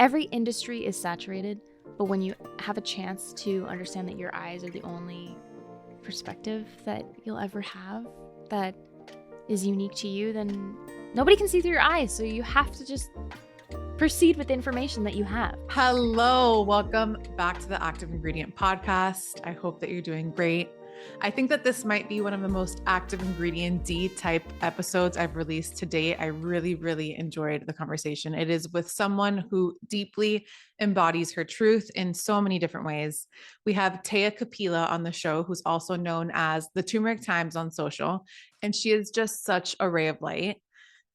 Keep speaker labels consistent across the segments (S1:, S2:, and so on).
S1: every industry is saturated, but when you have a chance to understand that your eyes are the only perspective that you'll ever have that is unique to you, then nobody can see through your eyes. So you have to just proceed with the information that you have.
S2: Hello, welcome back to the Active Ingredient Podcast. I hope that you're doing great. I think that this might be one of the most active ingredient D type episodes I've released to date. I really enjoyed the conversation. It is with someone who deeply embodies her truth in so many different ways. We have Teya Kepila on the show, who's also known as the Turmeric Times on social, and she is just such a ray of light.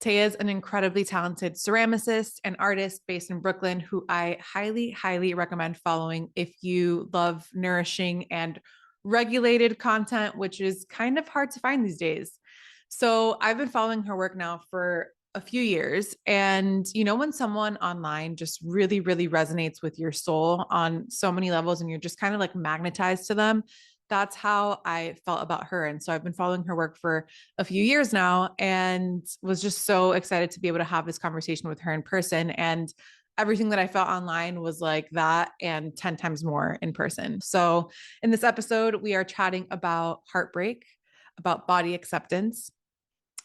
S2: Teya is an incredibly talented ceramicist and artist based in Brooklyn who I highly recommend following if you love nourishing and regulated content, which is kind of hard to find these days. So I've been following her work now for a few years. And you know, when someone online just really resonates with your soul on so many levels and you're just kind of like magnetized to them, that's how I felt about her. And so I've been following her work for a few years now and was just so excited to be able to have this conversation with her in person. And everything that I felt online was like that and 10 times more in person. So in this episode, we are chatting about heartbreak, about body acceptance,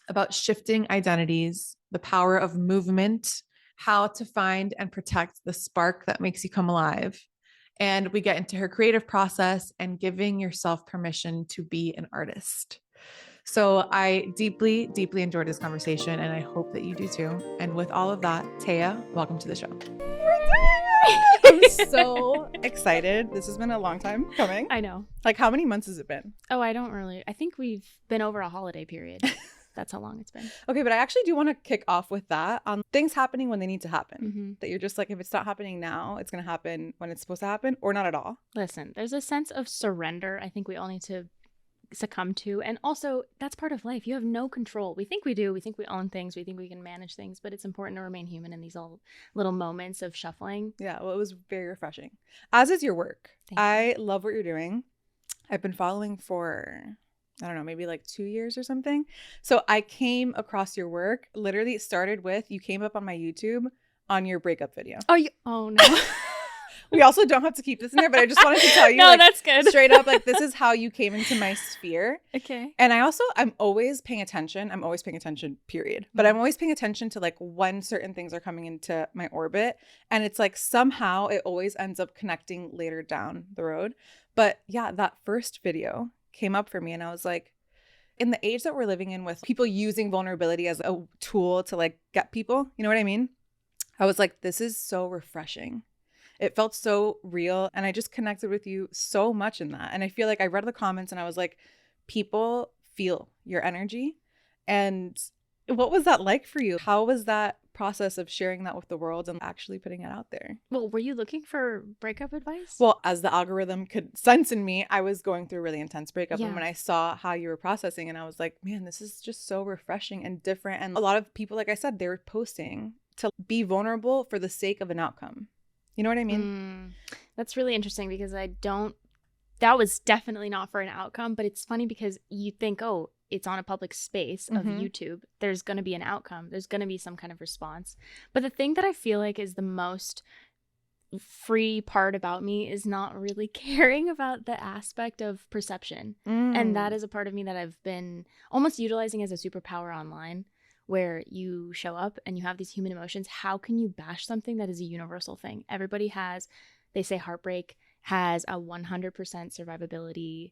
S2: about shifting identities, the power of movement, how to find and protect the spark that makes you come alive. And we get into her creative process and giving yourself permission to be an artist. So I deeply enjoyed this conversation and I hope that you do too. And with all of that, Teya, welcome to the show.
S3: I'm so excited. This has been a long time coming.
S1: I know.
S3: Like, how many months has it been?
S1: Oh, I think we've been over a holiday period. That's how long it's been.
S3: Okay, but I actually do want to kick off with that on things happening when they need to happen.
S1: Mm-hmm.
S3: That you're just like, if it's not happening now, it's going to happen when it's supposed to happen or not at all.
S1: Listen, there's a sense of surrender I think we all need to succumb to. And also, that's part of life. You have no control. We think we do. We think we own things. We think we can manage things. But it's important to remain human in these little moments of shuffling.
S3: Yeah, well, it was very refreshing. As is your work.
S1: Thank you.
S3: I love what you're doing. I've been following for, I don't know, maybe like 2 years or something. So I came across your work. Literally, it started with, you came up on my YouTube on your breakup video.
S1: Oh no.
S3: We also don't have to keep this in there, but I just wanted to tell you,
S1: no,
S3: like,
S1: that's good.
S3: straight up, like, this is how you came into my sphere.
S1: Okay.
S3: And I'm always paying attention. I'm always paying attention, period. But I'm always paying attention to like when certain things are coming into my orbit. And it's like somehow it always ends up connecting later down the road. But yeah, that first video came up for me and I was like, in the age that we're living in with people using vulnerability as a tool to like get people, you know what I mean? I was like, this is so refreshing. It felt so real. And I just connected with you so much in that. And I feel like I read the comments and I was like, people feel your energy. And what was that like for you? How was that process of sharing that with the world and actually putting it out there?
S1: Well, were you looking for breakup advice?
S3: Well, as the algorithm could sense in me, I was going through a really intense breakup.
S1: Yeah.
S3: And when I saw how you were processing, and I was like, man, this is just so refreshing and different. And a lot of people, like I said, they were posting to be vulnerable for the sake of an outcome. You know what I mean?
S1: That's really interesting because that was definitely not for an outcome, but it's funny because you think, oh, it's on a public space of YouTube. There's going to be an outcome. There's going to be some kind of response. But the thing that I feel like is the most free part about me is not really caring about the aspect of perception. And that is a part of me that I've been almost utilizing as a superpower online, where you show up and you have these human emotions. How can you bash something that is a universal thing? Everybody has, they say heartbreak has a 100% survivability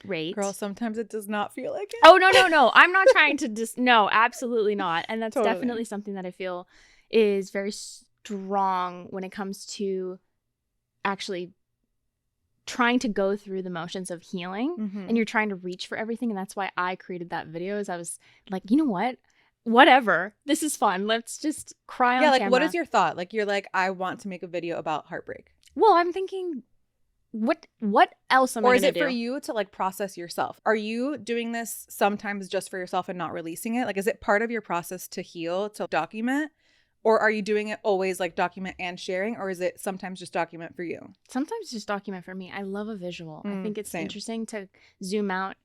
S1: rate.
S3: Girl, sometimes it does not feel like it.
S1: Oh, no. I'm not trying to no, absolutely not. And that's
S3: Totally.
S1: definitely something that I feel is very strong when it comes to actually trying to go through the motions of healing. And you're trying to reach for everything. And that's why I created that video, is I was like, you know what? Whatever. This is fun. Let's just cry on camera.
S3: Yeah, like, what is your thought? Like, you're like, I want to make a video about heartbreak.
S1: Well, I'm thinking, what else am I
S3: Or
S1: going
S3: is
S1: to
S3: it
S1: do?
S3: for you to like process yourself? Are you doing this sometimes just for yourself and not releasing it? Like, is it part of your process to heal, to document? Or are you doing it always like document and sharing? Or is it sometimes just document for you?
S1: Sometimes just document for me. I love a visual. I think it's
S3: same.
S1: interesting to zoom out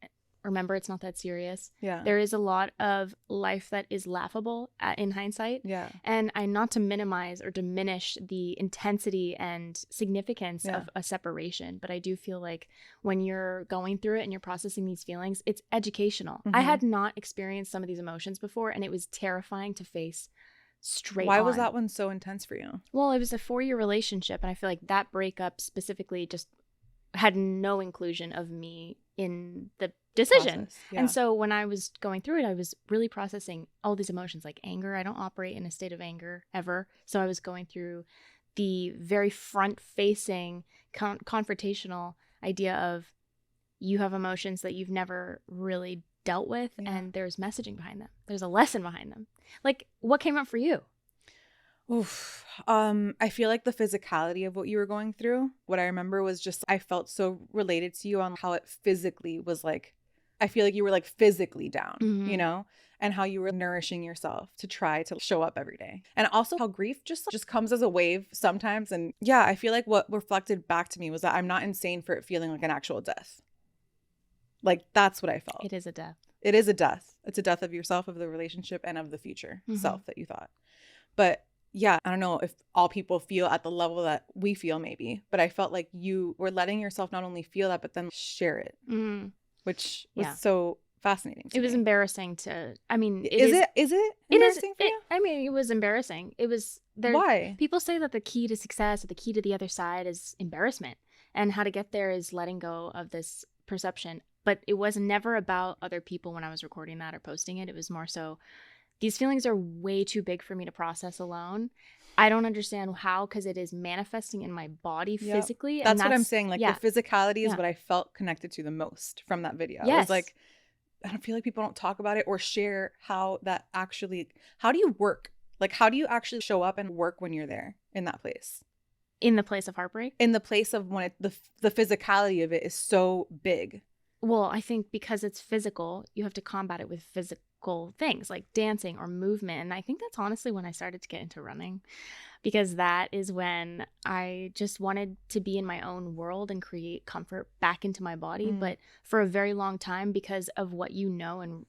S1: remember, it's not that serious.
S3: Yeah.
S1: There is a lot of life that is laughable in hindsight.
S3: Yeah.
S1: And not to minimize or diminish the intensity and significance of a separation, but I do feel like when you're going through it and you're processing these feelings, it's educational. I had not experienced some of these emotions before, and it was terrifying to face straight
S3: Why
S1: on.
S3: was that one so intense for you?
S1: Well, it was a 4-year relationship, and I feel like that breakup specifically just had no inclusion of me in the decision.
S3: Process. Yeah.
S1: And so when I was going through it, I was really processing all these emotions like anger. I don't operate in a state of anger ever. So I was going through the very front-facing confrontational idea of you have emotions that you've never really dealt with, and there's messaging behind them. There's a lesson behind them. Like, what came up for you?
S3: Oof. I feel like the physicality of what you were going through, what I remember was just, I felt so related to you on how it physically was like, I feel like you were like physically down, you know, and how you were nourishing yourself to try to show up every day. And also how grief just comes as a wave sometimes. And yeah, I feel like what reflected back to me was that I'm not insane for it feeling like an actual death. Like, that's what I felt.
S1: It is a death.
S3: It is a death. It's a death of yourself, of the relationship, and of the future self that you thought. But yeah, I don't know if all people feel at the level that we feel maybe, but I felt like you were letting yourself not only feel that, but then share it, which was so fascinating to
S1: me. It was embarrassing to, I mean.
S3: Is it embarrassing for you?
S1: I mean, it was embarrassing. It was.
S3: Why?
S1: People say that the key to success or the key to the other side is embarrassment. And how to get there is letting go of this perception. But it was never about other people when I was recording that or posting it. It was more so, these feelings are way too big for me to process alone. I don't understand how, because it is manifesting in my body physically.
S3: That's what I'm saying. Like, the physicality is what I felt connected to the most from that video.
S1: Yes.
S3: I was like, I don't feel like people don't talk about it or share how that actually, how do you work? Like, how do you actually show up and work when you're there in that place?
S1: In the place of heartbreak?
S3: In the place of when the physicality of it is so big.
S1: Well, I think because it's physical, you have to combat it with physical things like dancing or movement. And I think that's honestly when I started to get into running, because that is when I just wanted to be in my own world and create comfort back into my body. But for a very long time, because of what you know and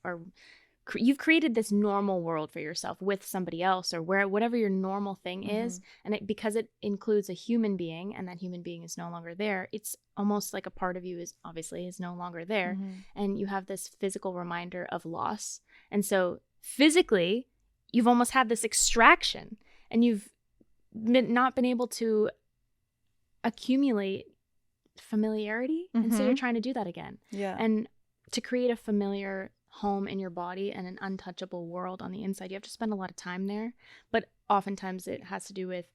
S1: you've created this normal world for yourself with somebody else or whatever your normal thing is. And because it includes a human being and that human being is no longer there, it's almost like a part of you is no longer there. And you have this physical reminder of loss. And so physically, you've almost had this extraction and you've not been able to accumulate familiarity. And so you're trying to do that again.
S3: Yeah.
S1: And to create a familiar home in your body and an untouchable world on the inside, you have to spend a lot of time there. But oftentimes it has to do with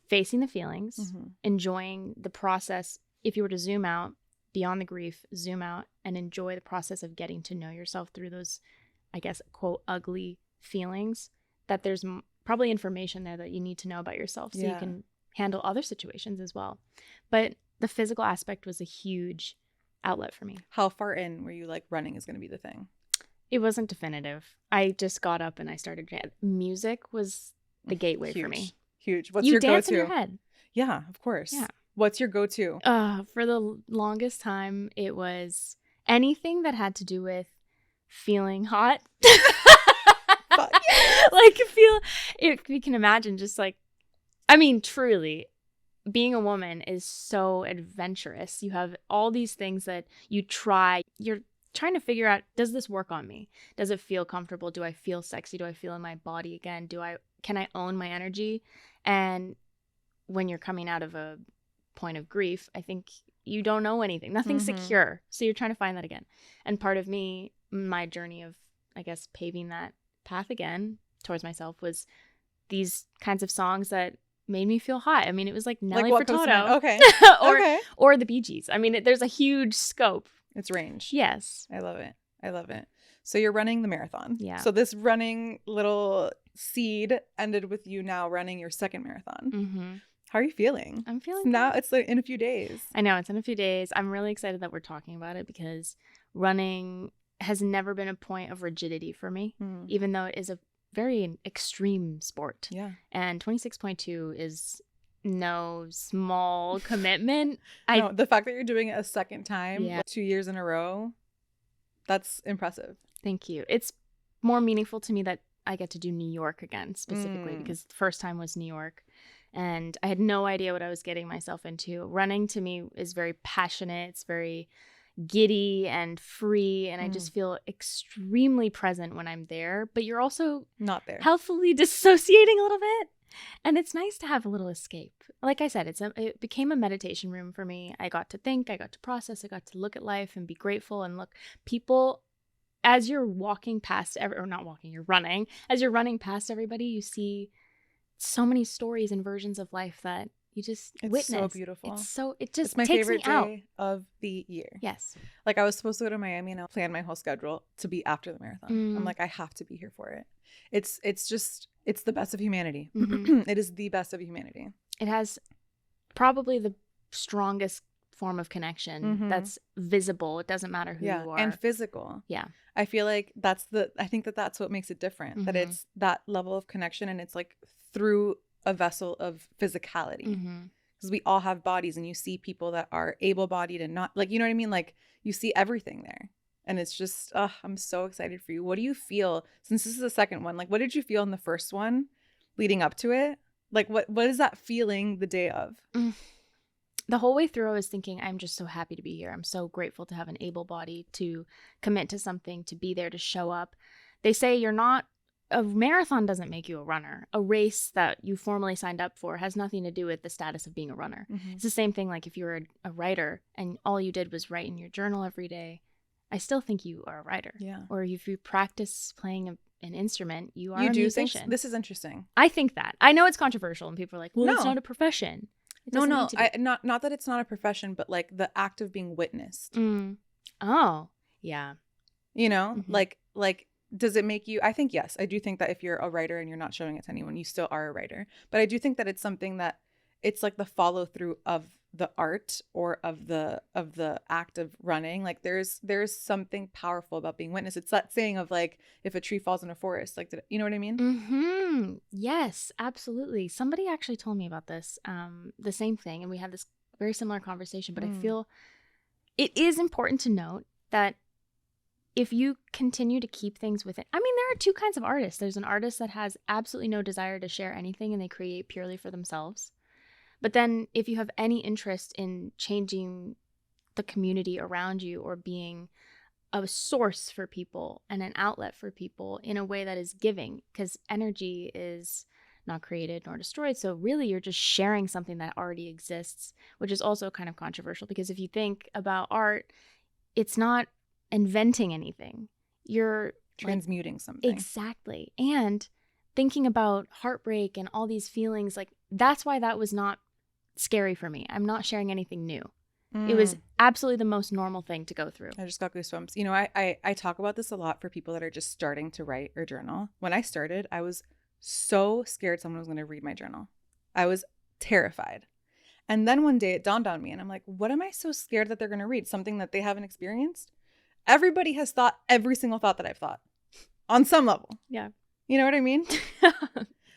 S1: facing the feelings, enjoying the process. If you were to zoom out beyond the grief, zoom out and enjoy the process of getting to know yourself through those, I guess, quote, ugly feelings, that there's probably information there that you need to know about yourself so you can handle other situations as well. But the physical aspect was a huge outlet for me.
S3: How far in were you like running is going to be the thing?
S1: It wasn't definitive. I just got up and I started. Music was the gateway for me.
S3: Huge. What's
S1: you
S3: your
S1: dance
S3: go-to?
S1: in your head.
S3: Yeah, of course.
S1: Yeah.
S3: What's your go-to?
S1: For the longest time, it was anything that had to do with feeling hot. Like you can imagine, just like, I mean, truly, being a woman is so adventurous. You have all these things that you try. You're trying to figure out, does this work on me? Does it feel comfortable? Do I feel sexy? Do I feel in my body again? Can I own my energy? And when you're coming out of a point of grief, I think you don't know anything. Nothing's secure. So you're trying to find that again. And part of me, my journey of, I guess, paving that path again towards myself was these kinds of songs that made me feel hot. I mean, it was like Nelly Furtado.
S3: Okay.
S1: or the Bee Gees. I mean, there's a huge scope.
S3: It's range.
S1: Yes.
S3: I love it. So you're running the marathon.
S1: Yeah.
S3: So this running little seed ended with you now running your second marathon. How are you feeling?
S1: I'm feeling
S3: now
S1: good.
S3: It's like in a few days.
S1: I know, it's in a few days. I'm really excited that we're talking about it because running has never been a point of rigidity for me, even though it is a very extreme sport.
S3: Yeah. And
S1: 26.2 is no small commitment.
S3: No, the fact that you're doing it a second time,
S1: Yeah.
S3: 2 years in a row, That's impressive.
S1: Thank you. It's more meaningful to me that I get to do New York again, specifically because the first time was New York and I had no idea what I was getting myself into. Running to me is very passionate. It's very giddy and free, and I just feel extremely present when I'm there, but you're also
S3: not there,
S1: healthfully dissociating a little bit, and it's nice to have a little escape. Like I said, it became a meditation room for me. I got to think, I got to process, I got to look at life and be grateful and look people as you're walking past or not walking, you're running. As you're running past everybody, you see so many stories and versions of life that you just witness.
S3: It's so beautiful.
S1: It's
S3: my
S1: takes
S3: favorite
S1: me out.
S3: day of the year.
S1: Yes.
S3: Like I was supposed to go to Miami and I planned my whole schedule to be after the marathon. I'm like, I have to be here for it. It's the best of humanity. It is the best of humanity.
S1: It has probably the strongest form of connection that's visible. It doesn't matter who you are.
S3: And physical.
S1: Yeah.
S3: I feel like I think that's what makes it different. That it's that level of connection and it's like through a vessel of physicality. Because we all have bodies and you see people that are able-bodied and not, like, you know what I mean? Like you see everything there. And it's just, I'm so excited for you. What do you feel, since this is the second one, like what did you feel in the first one leading up to it? Like what is that feeling the day of?
S1: The whole way through I was thinking, I'm just so happy to be here. I'm so grateful to have an able body, to commit to something, to be there, to show up. They say a marathon doesn't make you a runner. A race that you formally signed up for has nothing to do with the status of being a runner. It's the same thing like if you were a writer and all you did was write in your journal every day. I still think you are a writer. Yeah. Or if you practice playing an instrument, you are a musician.
S3: Think this is interesting.
S1: I think that. I know it's controversial and people are like, well, it's not a profession.
S3: No, not that it's not a profession, but like the act of being witnessed.
S1: Oh, yeah.
S3: You know, like does it make you, I think yes. I do think that if you're a writer and you're not showing it to anyone, you still are a writer. But I do think that it's something that it's like the follow through of the art or of the act of running. Like there's something powerful about being witnessed. It's that saying of like, if a tree falls in a forest, like, you know what I mean?
S1: Yes, absolutely. Somebody actually told me about this, the same thing. And we had this very similar conversation, but I feel it is important to note that if you continue to keep things within, I mean, there are two kinds of artists. There's an artist that has absolutely no desire to share anything and they create purely for themselves. But then if you have any interest in changing the community around you or being a source for people and an outlet for people in a way that is giving, because energy is not created nor destroyed. So really you're just sharing something that already exists, which is also kind of controversial because if you think about art, it's not inventing anything. You're
S3: transmuting something.
S1: Exactly. And thinking about heartbreak and all these feelings, like that's why that was not scary for me. I'm not sharing anything new. It was absolutely the most normal thing to go through.
S3: I just got goosebumps. You know, I talk about this a lot for people that are just starting to write or journal. When I started, I was so scared someone was going to read my journal. I was terrified. And then one day it dawned on me and I'm like, what am I so scared that they're going to read? Something that they haven't experienced? Everybody has thought every single thought that I've thought on some level.
S1: Yeah.
S3: You know what I mean?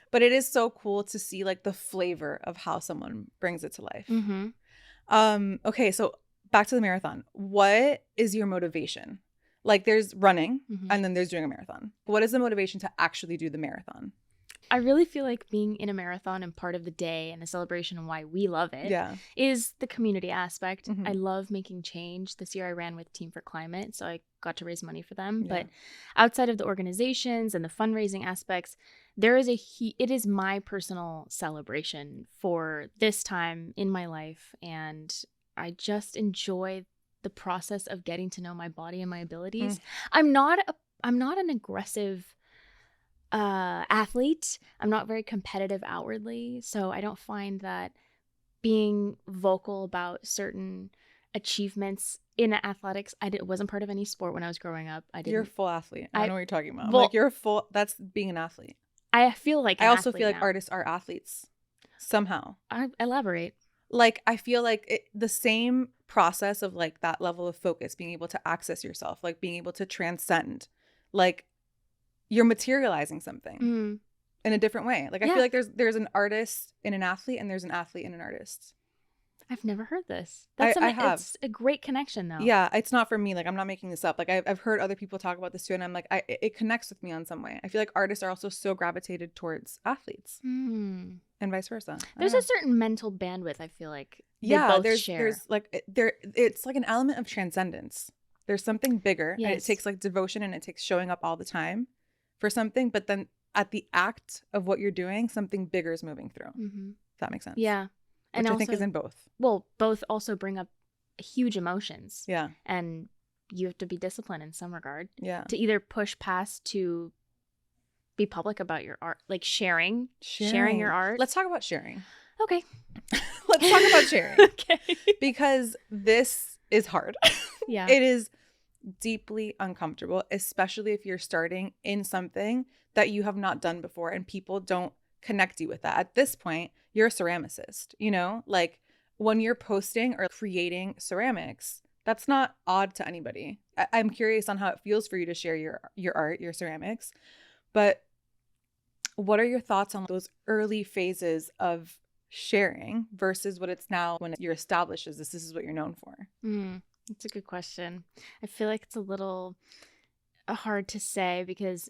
S3: But it is so cool to see like the flavor of how someone brings it to life. Okay, so back to the marathon. What is your motivation? Like there's running and then there's doing a marathon. What is the motivation to actually do the marathon?
S1: I really feel like being in a marathon and part of the day and the celebration and why we love it is the community aspect. I love making change. This year I ran with Team for Climate, so I got to raise money for them. But outside of the organizations and the fundraising aspects, it is my personal celebration for this time in my life. And I just enjoy the process of getting to know my body and my abilities. I'm not an aggressive athlete. I'm not very competitive outwardly, so I don't find that being vocal about certain achievements in athletics. Wasn't part of any sport when I was growing up.
S3: You're a full athlete. I know what you're talking about. Like you're that's being an athlete.
S1: I feel like
S3: I also feel like artists are athletes somehow.
S1: I elaborate.
S3: Like I feel like the same process of like that level of focus, being able to access yourself, like being able to transcend, like you're materializing something in a different way. Like I feel like there's an artist in an athlete and there's an athlete in an artist.
S1: I've never heard this.
S3: I have.
S1: It's a great connection though.
S3: Yeah, it's not for me. Like, I'm not making this up. Like, I've heard other people talk about this too, and I'm like, it connects with me on some way. I feel like artists are also so gravitated towards athletes, and vice versa.
S1: There's a certain mental bandwidth, I feel like they both share.
S3: There's like it's like an element of transcendence. There's something bigger, and it takes like devotion, and it takes showing up all the time for something. But then at the act of what you're doing, something bigger is moving through. If that makes sense.
S1: Yeah.
S3: Which I think is in both.
S1: Well, both also bring up huge emotions.
S3: Yeah.
S1: And you have to be disciplined in some regard.
S3: Yeah.
S1: To either push past to be public about your art, like sharing your art.
S3: Let's talk about sharing.
S1: Okay.
S3: Let's talk about sharing.
S1: Okay.
S3: Because this is hard.
S1: Yeah.
S3: It is deeply uncomfortable, especially if you're starting in something that you have not done before and people don't connect you with that. At this point, you're a ceramicist, you know? Like when you're posting or creating ceramics, that's not odd to anybody. I'm curious on how it feels for you to share your art, your ceramics. But what are your thoughts on those early phases of sharing versus what it's now when you're established as this is what you're known for?
S1: That's a good question. I feel like it's a little hard to say because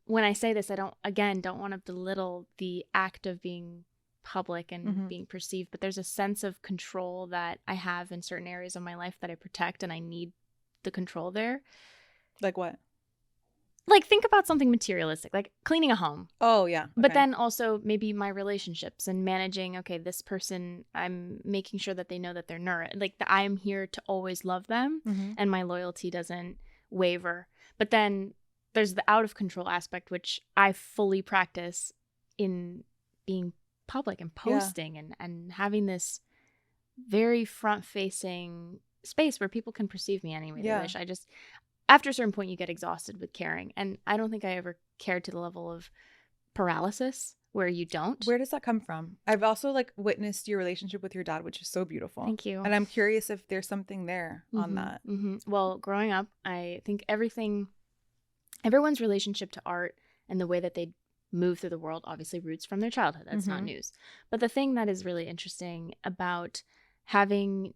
S1: when I say this, I don't want to belittle the act of being public and being perceived, but there's a sense of control that I have in certain areas of my life that I protect, and I need the control there.
S3: Like what?
S1: Like think about something materialistic, like cleaning a home.
S3: Oh, yeah. Okay.
S1: But then also maybe my relationships and managing, okay, this person, I'm making sure that they know that they're nourished, like that I'm here to always love them and my loyalty doesn't waver. But then there's the out of control aspect, which I fully practice in being public and posting and having this very front facing space where people can perceive me any way they wish. After a certain point, you get exhausted with caring. And I don't think I ever cared to the level of paralysis where you don't.
S3: Where does that come from? I've also like witnessed your relationship with your dad, which is so beautiful.
S1: Thank you.
S3: And I'm curious if there's something there on that.
S1: Well, growing up, I think everyone's relationship to art and the way that they move through the world obviously roots from their childhood. That's not news. But the thing that is really interesting about having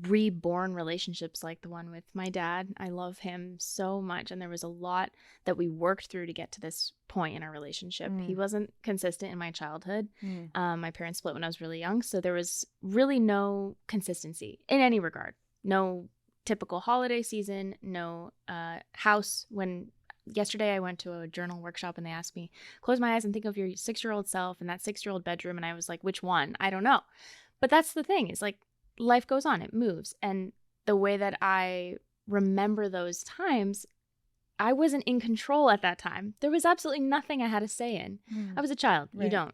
S1: reborn relationships like the one with my dad, I love him so much, and there was a lot that we worked through to get to this point in our relationship. He wasn't consistent in my childhood. My parents split when I was really young, so there was really no consistency in any regard. No typical holiday season, no house. When yesterday I went to a journal workshop and they asked me, close my eyes and think of your 6-year-old self in that 6-year-old bedroom, and I was like, which one? I don't know. But that's the thing, is like life goes on, it moves. And the way that I remember those times, I wasn't in control at that time. There was absolutely nothing I had a say in. I was a child. Right. You don't.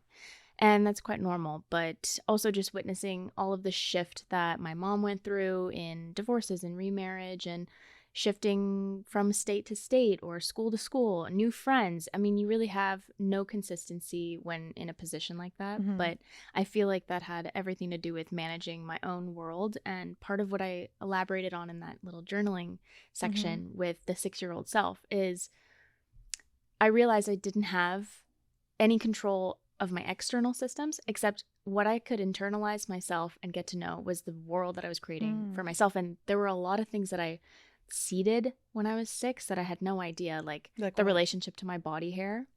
S1: And that's quite normal. But also just witnessing all of the shift that my mom went through in divorces and remarriage and shifting from state to state or school to school, new friends. I mean, you really have no consistency when in a position like that. But I feel like that had everything to do with managing my own world. And part of what I elaborated on in that little journaling section with the 6-year-old self is I realized I didn't have any control of my external systems, except what I could internalize myself and get to know was the world that I was creating for myself. And there were a lot of things that I seeded when I was 6 that I had no idea, like the relationship to my body hair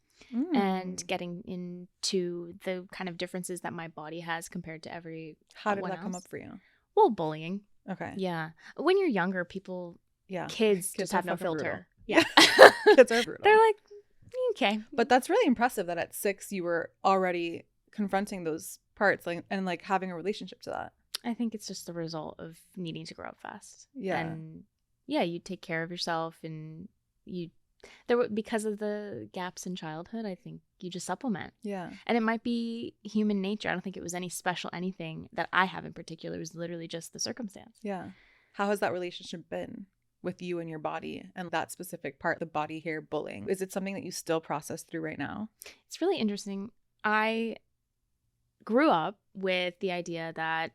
S1: and getting into the kind of differences that my body has compared to every
S3: How did that come up for you?
S1: Well, bullying.
S3: Okay.
S1: Yeah. When you're younger, kids just have no filter.
S3: Brutal.
S1: Yeah.
S3: Kids are brutal.
S1: They're like, okay.
S3: But that's really impressive that at 6 you were already confronting those parts and having a relationship to that.
S1: I think it's just the result of needing to grow up fast.
S3: Yeah.
S1: And yeah, you take care of yourself, and because of the gaps in childhood, I think you just supplement.
S3: Yeah.
S1: And it might be human nature. I don't think it was any special anything that I have in particular. It was literally just the circumstance.
S3: Yeah. How has that relationship been with you and your body and that specific part, the body hair bullying? Is it something that you still process through right now? It's
S1: really interesting. I grew up with the idea that...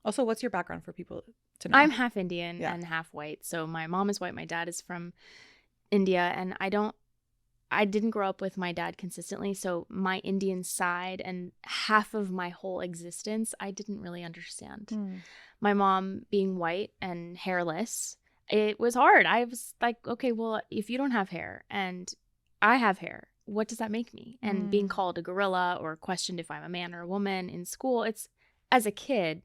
S3: Also, what's your background for people to know?
S1: I'm half Indian and half white. So my mom is white. My dad is from India. And I didn't grow up with my dad consistently, so my Indian side and half of my whole existence, I didn't really understand. My mom being white and hairless, it was hard. I was like, okay, well, if you don't have hair and I have hair, what does that make me? And being called a gorilla or questioned if I'm a man or a woman in school, it's as a kid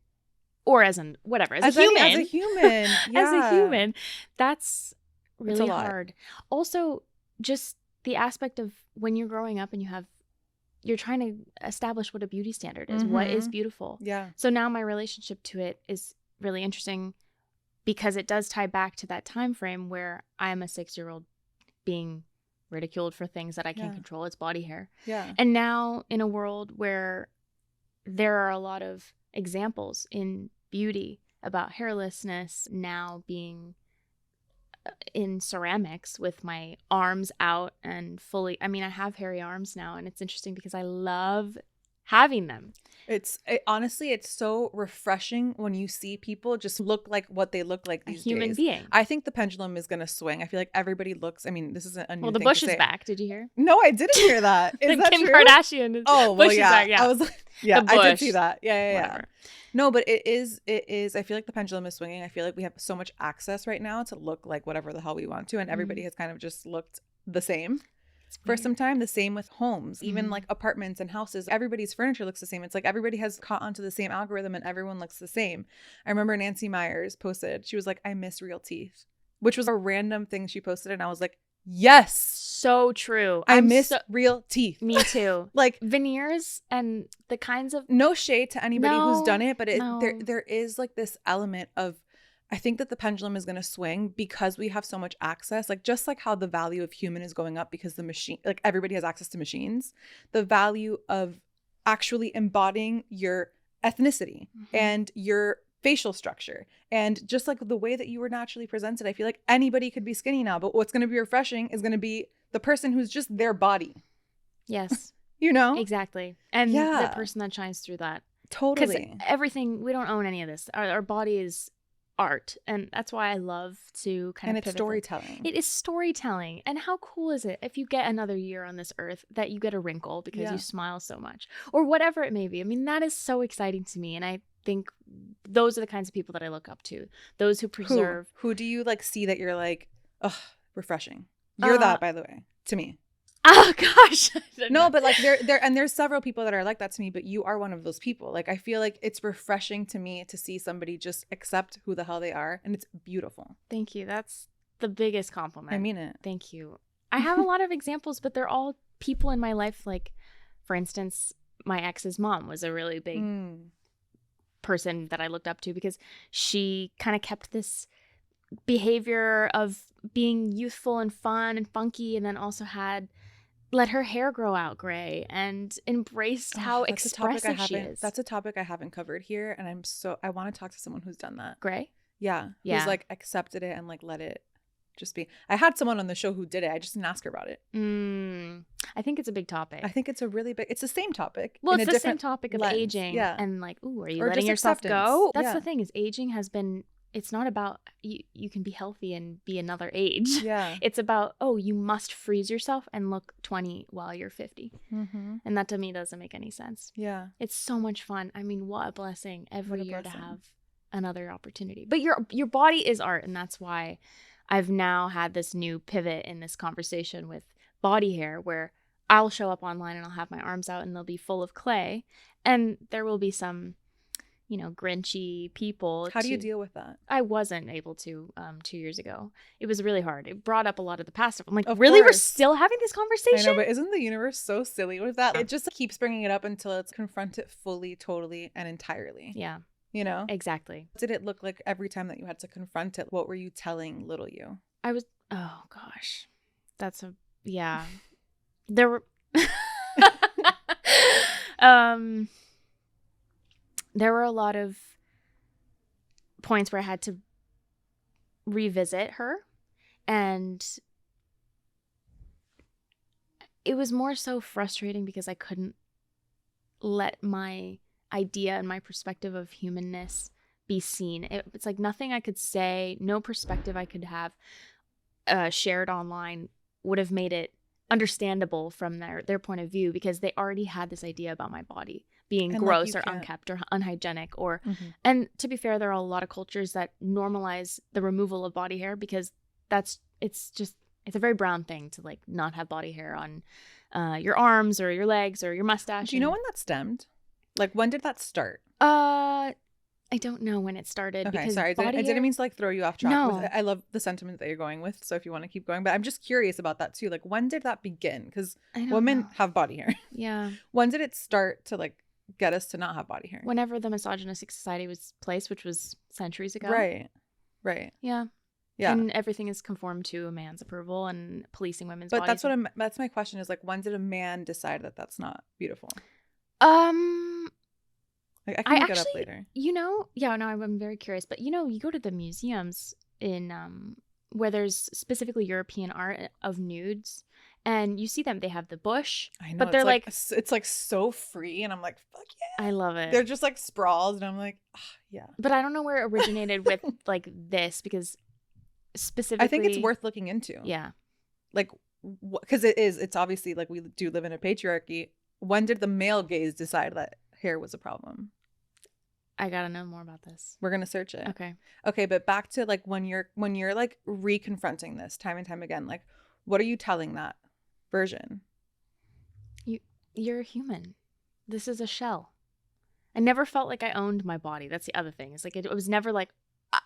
S1: or as a human, as a human, that's really hard. Also, just the aspect of when you're growing up and you're trying to establish what a beauty standard is. What is beautiful?
S3: Yeah.
S1: So now my relationship to it is really interesting because it does tie back to that time frame where I'm a 6-year-old being ridiculed for things that I can't control. It's body hair.
S3: Yeah.
S1: And now in a world where there are a lot of examples in beauty about hairlessness, now being in ceramics with my arms out and fully, I mean, I have hairy arms now, and it's interesting because I love having them.
S3: Honestly, it's so refreshing when you see people just look like what they look like these days.
S1: A human being.
S3: I think the pendulum is going to swing. I feel like everybody looks, I mean, this isn't a new thing.
S1: Well, the bush is back. Did you hear?
S3: No, I didn't hear that. Is that
S1: Kim
S3: true?
S1: Kardashian is,
S3: oh, well,
S1: bush is back, yeah.
S3: I was like, yeah,
S1: the
S3: I
S1: bush.
S3: did see that. Yeah.
S1: Whatever.
S3: No, but it is, I feel like the pendulum is swinging. I feel like we have so much access right now to look like whatever the hell we want to. And everybody has kind of just looked the same for some time. The same with homes, even like apartments and houses. Everybody's furniture looks the same. It's like everybody has caught onto the same algorithm and everyone looks the same. I remember Nancy Myers posted, she was like, I miss real teeth, which was a random thing she posted. And I was like, yes,
S1: so true.
S3: I miss real teeth.
S1: Me too.
S3: Like
S1: veneers and the kinds of,
S3: no shade to anybody who's done it, but
S1: no.
S3: there is like this element of, I think that the pendulum is going to swing because we have so much access. Like just like how the value of human is going up because the machine, like everybody has access to machines, the value of actually embodying your ethnicity and your facial structure and just like the way that you were naturally presented. I feel like anybody could be skinny now, but what's going to be refreshing is going to be the person who's just their body.
S1: Yes.
S3: You know?
S1: Exactly. And the person that shines through that.
S3: Totally.
S1: Because everything, we don't own any of this. Our body is art, and that's why I love to kind of
S3: it's storytelling.
S1: It is storytelling. And how cool is it if you get another year on this earth that you get a wrinkle because you smile so much or whatever it may be? I mean, that is so exciting to me, and I think those are the kinds of people that I look up to, those who preserve.
S3: Who do you like see that you're like, ugh, refreshing? You're that, by the way, to me.
S1: Oh gosh.
S3: No, but like there's several people that are like that to me, but you are one of those people. Like I feel like it's refreshing to me to see somebody just accept who the hell they are, and it's beautiful.
S1: Thank you. That's the biggest compliment.
S3: I mean it.
S1: Thank you. I have a lot of examples, but they're all people in my life. Like, for instance, my ex's mom was a really big person that I looked up to because she kind of kept this behavior of being youthful and fun and funky, and then also let her hair grow out gray and embraced how expressive she is.
S3: That's a topic I haven't covered here, and I want to talk to someone who's done that.
S1: Gray?
S3: Yeah. Who's like accepted it and like let it just be. I had someone on the show who did it. I just didn't ask her about it.
S1: I think it's a big topic.
S3: I think it's a really big, it's the same topic.
S1: Well, it's the same topic of aging. Yeah. And like, ooh, are you letting yourself go? That's the thing, is aging has been, it's not about you can be healthy and be another age.
S3: Yeah.
S1: It's about, oh, you must freeze yourself and look 20 while you're 50. And that to me doesn't make any sense.
S3: Yeah.
S1: It's so much fun. I mean, what a blessing every year to have another opportunity. But your body is art, and that's why I've now had this new pivot in this conversation with body hair where I'll show up online and I'll have my arms out and they'll be full of clay, and there will be some grinchy people.
S3: How do you deal with that?
S1: I wasn't able to 2 years ago. It was really hard. It brought up a lot of the past stuff. I'm like, really? We're still having this conversation?
S3: I know, but isn't the universe so silly with that? It just keeps bringing it up until it's confronted fully, totally, and entirely.
S1: Yeah.
S3: You know?
S1: Exactly.
S3: What did it look like every time that you had to confront it? What were you telling little you?
S1: Oh gosh. Yeah. There were there were a lot of points where I had to revisit her, and it was more so frustrating because I couldn't let my idea and my perspective of humanness be seen. It's like nothing I could say, no perspective I could have shared online would have made it understandable from their point of view, because they already had this idea about my body being
S3: And,
S1: gross
S3: like,
S1: or
S3: you can't-
S1: unkept or unhygienic, or
S3: Mhm.
S1: and to be fair, there are a lot of cultures that normalize the removal of body hair, because it's a very brown thing to like not have body hair on your arms or your legs or your mustache.
S3: Do you know when that stemmed? Like, when did that start?
S1: I don't know when it started.
S3: Okay,
S1: because
S3: sorry. I
S1: body
S3: didn't
S1: hair-
S3: mean to like throw you off track.
S1: No.
S3: I love the sentiment that you're going with. So if you want to keep going, but I'm just curious about that too. Like, when did that begin? Because
S1: I don't
S3: women
S1: know.
S3: have body hair.
S1: Yeah.
S3: When did it start to like get us to not have body hair?
S1: Whenever the misogynistic society was placed, which was centuries ago.
S3: Right.
S1: Yeah.
S3: Yeah.
S1: And everything is conformed to a man's approval and policing women's
S3: But
S1: bodies.
S3: that's my question is like, when did a man decide that that's not beautiful? Like, I can look it up later.
S1: I'm very curious. But you go to the museums in where there's specifically European art of nudes, and you see them. They have the bush,
S3: I know,
S1: but they're like,
S3: it's like so free, and I'm like, fuck yeah.
S1: I love it.
S3: They're just like sprawls, and I'm like, yeah.
S1: But I don't know where it originated with like this, because specifically,
S3: I think it's worth looking into.
S1: Yeah.
S3: Like, because it's obviously like we do live in a patriarchy. When did the male gaze decide that hair was a problem?
S1: I gotta know more about this.
S3: We're gonna search it.
S1: Okay,
S3: but back to like when you're like reconfronting this time and time again, like, what are you telling that version?
S1: You're a human. This is a shell. I never felt like I owned my body. That's the other thing. It's like it was never like,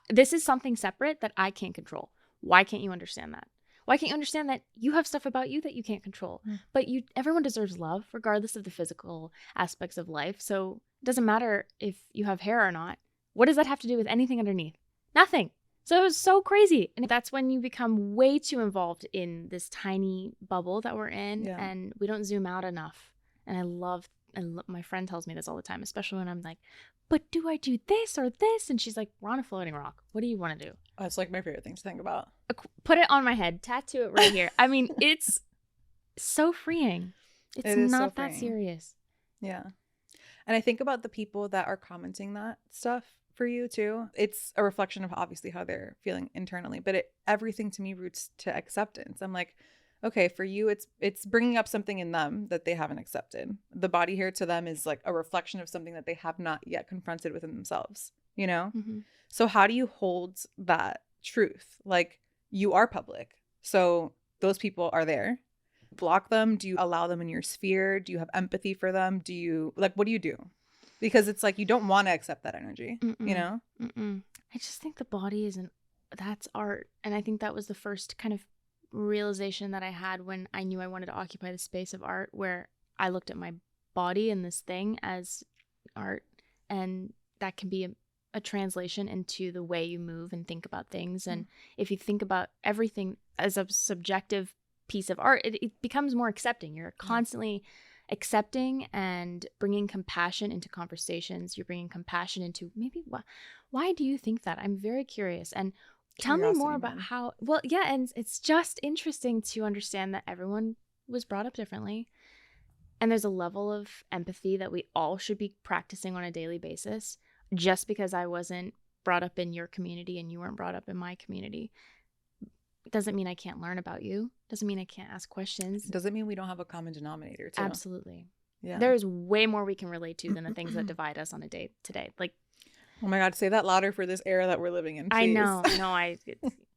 S1: this is something separate that I can't control. Why can't you understand that? Why can't you understand that you have stuff about you that you can't control? But everyone deserves love, regardless of the physical aspects of life. So it doesn't matter if you have hair or not. What does that have to do with anything underneath? Nothing. So it was so crazy. And that's when you become way too involved in this tiny bubble that we're in, and we don't zoom out enough. And my friend tells me this all the time, especially when I'm like, but do I do this or this? And she's like, we're on a floating rock. What do you want to do?
S3: That's like my favorite thing to think about.
S1: Put it on my head. Tattoo it right here. I mean, it's so freeing. It's not that serious.
S3: Yeah. And I think about the people that are commenting that stuff for you too. It's a reflection of obviously how they're feeling internally, but everything to me roots to acceptance. I'm like, okay, for you, it's bringing up something in them that they haven't accepted. The body hair to them is like a reflection of something that they have not yet confronted within themselves, you know?
S1: Mm-hmm.
S3: So how do you hold that truth? Like, you are public, so those people are there. Block them? Do you allow them in your sphere? Do you have empathy for them? Do you what do you do? Because it's like you don't want to accept that energy. You know?
S1: I just think the body that's art. And I think that was the first kind of realization that I had when I knew I wanted to occupy the space of art, where I looked at my body and this thing as art, and that can be a translation into the way you move and think about things. And if you think about everything as a subjective piece of art, it becomes more accepting. You're constantly accepting and bringing compassion into conversations. You're bringing compassion into maybe why do you think that? I'm very curious. And tell me more about how, and it's just interesting to understand that everyone was brought up differently. And there's a level of empathy that we all should be practicing on a daily basis. Just because I wasn't brought up in your community and you weren't brought up in my community doesn't mean I can't learn about you. Doesn't mean I can't ask questions.
S3: Doesn't mean we don't have a common denominator too.
S1: Absolutely.
S3: Yeah.
S1: There's way more we can relate to than the things that divide us on a day today. Like,
S3: oh my God, say that louder for this era that we're living in, please.
S1: I know. No,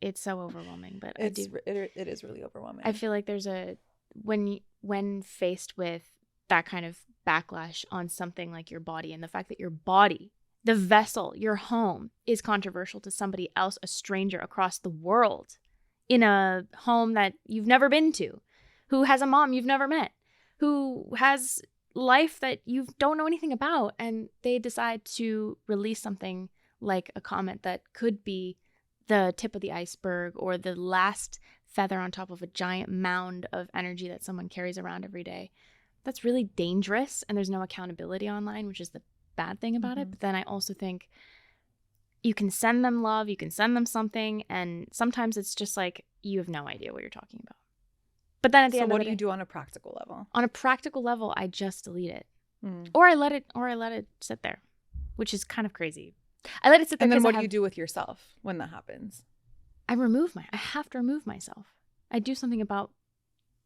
S1: it's so overwhelming, but
S3: it is really overwhelming.
S1: I feel like there's when faced with that kind of backlash on something like your body, and the fact that your body, the vessel, your home, is controversial to somebody else, a stranger across the world, in a home that you've never been to, who has a mom you've never met, who has life that you don't know anything about, and they decide to release something like a comment that could be the tip of the iceberg or the last feather on top of a giant mound of energy that someone carries around every day. That's really dangerous, and there's no accountability online, which is the bad thing about it. But then I also think you can send them love, you can send them something, and sometimes it's just like you have no idea what you're talking about. But then at the end of the day,
S3: what do you do on a practical level?
S1: On a practical level, I just delete it. Or I let it sit there, which is kind of crazy. I let it sit there.
S3: And then what do you do with yourself when that happens?
S1: I have to remove myself. I do something about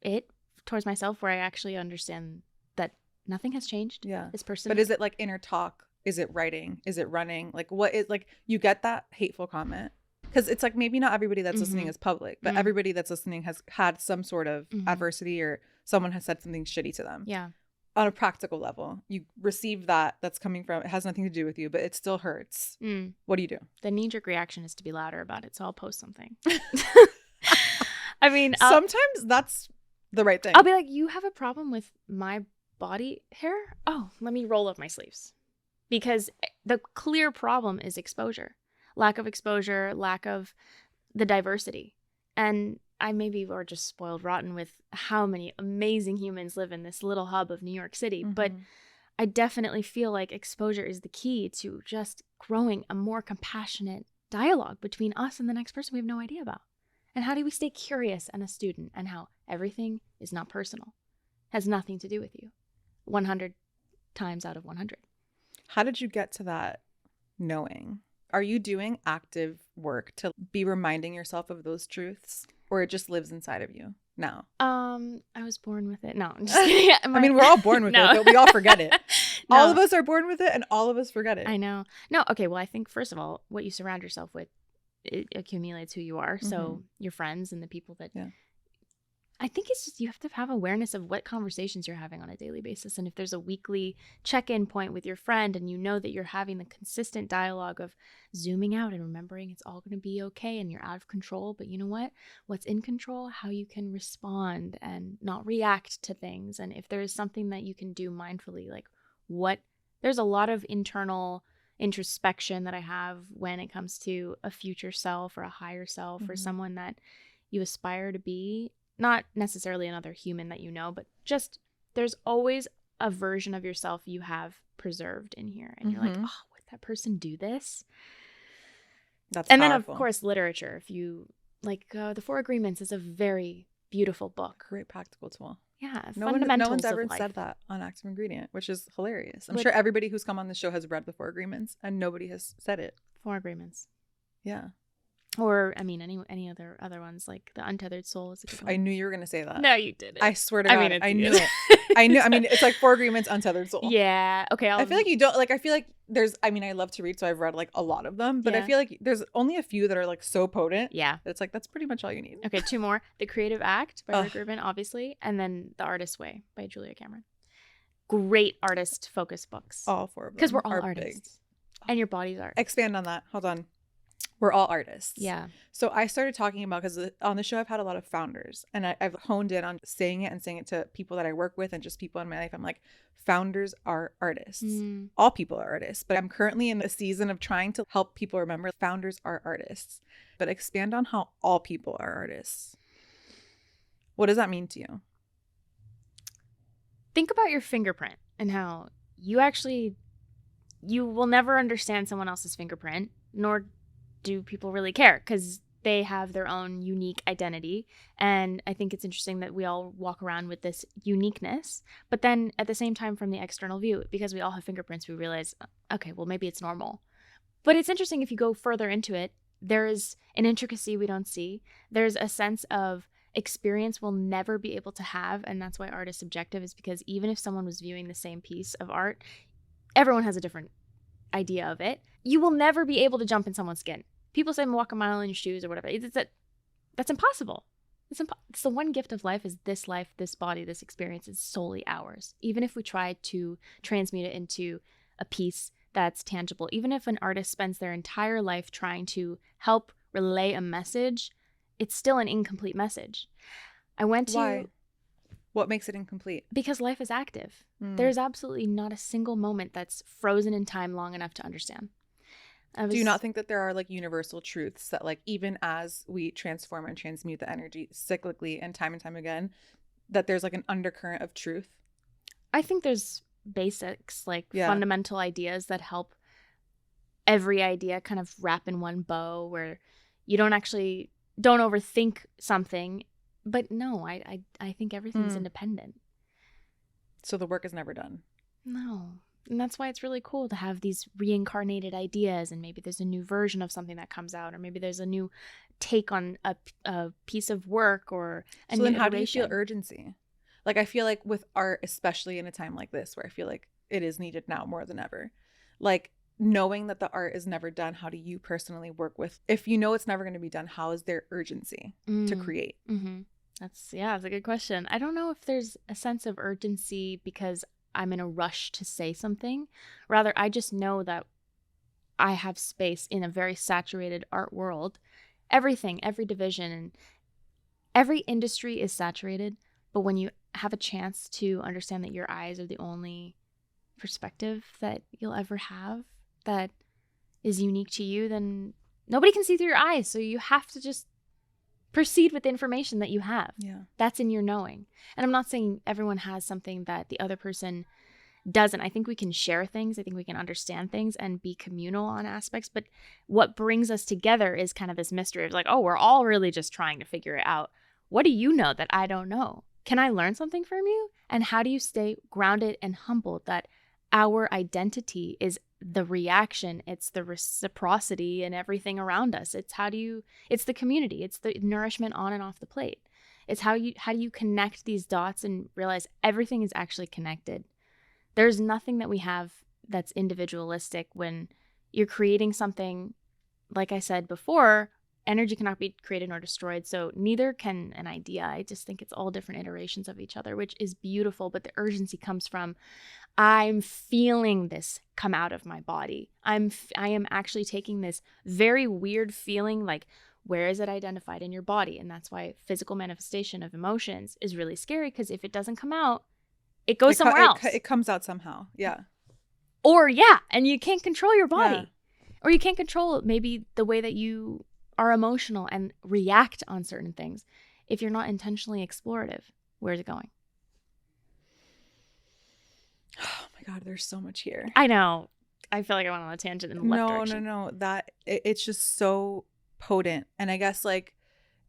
S1: it towards myself where I actually understand that nothing has changed.
S3: Yeah.
S1: This person.
S3: But is it like inner talk? Is it writing? Is it running? Like what is like you get that hateful comment? Because it's like maybe not everybody that's listening is public, but everybody that's listening has had some sort of adversity or someone has said something shitty to them.
S1: Yeah.
S3: On a practical level, you receive that's coming from, it has nothing to do with you, but it still hurts. What do you do?
S1: The knee-jerk reaction is to be louder about it, so I'll post something. I mean,
S3: sometimes that's the right thing.
S1: I'll be like, you have a problem with my body hair? Oh, let me roll up my sleeves. Because the clear problem is exposure. Lack of exposure, lack of the diversity. And I maybe were just spoiled rotten with how many amazing humans live in this little hub of New York City. But I definitely feel like exposure is the key to just growing a more compassionate dialogue between us and the next person we have no idea about. And how do we stay curious and a student, and how everything is not personal, has nothing to do with you 100 times out of 100.
S3: How did you get to that knowing? Are you doing active work to be reminding yourself of those truths, or it just lives inside of you now?
S1: I was born with it. No, I'm just kidding.
S3: I mean, we're all born with it, but we all forget it.
S1: No.
S3: All of us are born with it, and all of us forget it.
S1: I know. No, okay. Well, I think first of all, what you surround yourself with, it accumulates who you are. So your friends and the people that. Yeah. I think it's just you have to have awareness of what conversations you're having on a daily basis. And if there's a weekly check-in point with your friend and you know that you're having the consistent dialogue of zooming out and remembering it's all going to be okay and you're out of control, but you know what? What's in control, how you can respond and not react to things. And if there is something that you can do mindfully, like there's a lot of internal introspection that I have when it comes to a future self or a higher self or someone that you aspire to be. Not necessarily another human that you know, but just there's always a version of yourself you have preserved in here. And you're like, oh, would that person do this?
S3: That's
S1: and
S3: powerful.
S1: Then, of course, literature. If you like, The Four Agreements is a very beautiful book.
S3: Great practical tool.
S1: Yeah.
S3: No one's ever said that on Active Ingredient, which is hilarious. I'm sure everybody who's come on the show has read the Four Agreements and nobody has said it.
S1: Four Agreements.
S3: Yeah.
S1: Or, I mean, any other ones, like The Untethered Soul is a good one.
S3: I knew you were going to say that.
S1: No, you didn't.
S3: I swear to God, I knew it. I knew. I mean, it's like Four Agreements, Untethered Soul.
S1: Yeah. Okay.
S3: I feel like you don't, like, I feel like there's, I mean, I love to read, so I've read, like, a lot of them, but I feel like there's only a few that are, like, so potent.
S1: Yeah.
S3: That it's like, that's pretty much all you need.
S1: Okay, two more. The Creative Act by Rick Rubin, obviously, and then The Artist's Way by Julia Cameron. Great artist-focused books.
S3: All four of them.
S1: Because we're all artists. Big. And your body's art.
S3: Expand on that. Hold on. We're all artists.
S1: Yeah.
S3: So I started talking about, because on the show I've had a lot of founders, and I've honed in on saying it to people that I work with and just people in my life. I'm like, founders are artists. All people are artists. But I'm currently in the season of trying to help people remember founders are artists. But expand on how all people are artists. What does that mean to you?
S1: Think about your fingerprint and how you will never understand someone else's fingerprint, nor do people really care, because they have their own unique identity. And I think it's interesting that we all walk around with this uniqueness, but then at the same time, from the external view, because we all have fingerprints, we realize, okay, well, maybe it's normal. But it's interesting if you go further into it, there's an intricacy we don't see. There's a sense of experience we'll never be able to have. And that's why art is subjective, is because even if someone was viewing the same piece of art, everyone has a different idea of it. You will never be able to jump in someone's skin. People say walk a mile in your shoes or whatever. That's impossible. It's the one gift of life, is this life, this body, this experience is solely ours. Even if we try to transmute it into a piece that's tangible, even if an artist spends their entire life trying to help relay a message, it's still an incomplete message.
S3: Why? What makes it incomplete?
S1: Because life is active. There's absolutely not a single moment that's frozen in time long enough to understand.
S3: Do you not think that there are, like, universal truths that, like, even as we transform and transmute the energy cyclically and time again, that there's, like, an undercurrent of truth?
S1: I think there's basics, like fundamental ideas that help every idea kind of wrap in one bow, where you don't overthink something. But no, I think everything's independent.
S3: So the work is never done.
S1: No. And that's why it's really cool to have these reincarnated ideas, and maybe there's a new version of something that comes out, or maybe there's a new take on a piece of work or a new iteration. How do you feel
S3: urgency? Like, I feel like with art, especially in a time like this, where I feel like it is needed now more than ever, like knowing that the art is never done, how do you personally work with, if you know it's never going to be done, how is there urgency to create?
S1: That's a good question. I don't know if there's a sense of urgency because I'm in a rush to say something. Rather, I just know that I have space in a very saturated art world. Everything, every division, and every industry is saturated. But when you have a chance to understand that your eyes are the only perspective that you'll ever have that is unique to you, then nobody can see through your eyes. So you have to just proceed with the information that you have.
S3: Yeah.
S1: That's in your knowing. And I'm not saying everyone has something that the other person doesn't. I think we can share things. I think we can understand things and be communal on aspects. But what brings us together is kind of this mystery of like, oh, we're all really just trying to figure it out. What do you know that I don't know? Can I learn something from you? And how do you stay grounded and humbled that our identity is the reaction, it's the reciprocity and everything around us. It's it's the community, it's the nourishment on and off the plate. It's how do you connect these dots and realize everything is actually connected. There's nothing that we have that's individualistic when you're creating something. Like I said before, energy cannot be created nor destroyed, so neither can an idea. I just think it's all different iterations of each other, which is beautiful, but the urgency comes from I'm feeling this come out of my body. I am actually taking this very weird feeling, like where is it identified in your body? And that's why physical manifestation of emotions is really scary, because if it doesn't come out, it goes somewhere else.
S3: It comes out somehow. Yeah.
S1: Or and you can't control your body. Yeah. Or you can't control maybe the way that you are emotional and react on certain things. If you're not intentionally explorative, where's it going?
S3: Oh my God, there's so much here.
S1: I know. I feel like I went on a tangent in the left direction.
S3: No. That it's just so potent. And I guess like,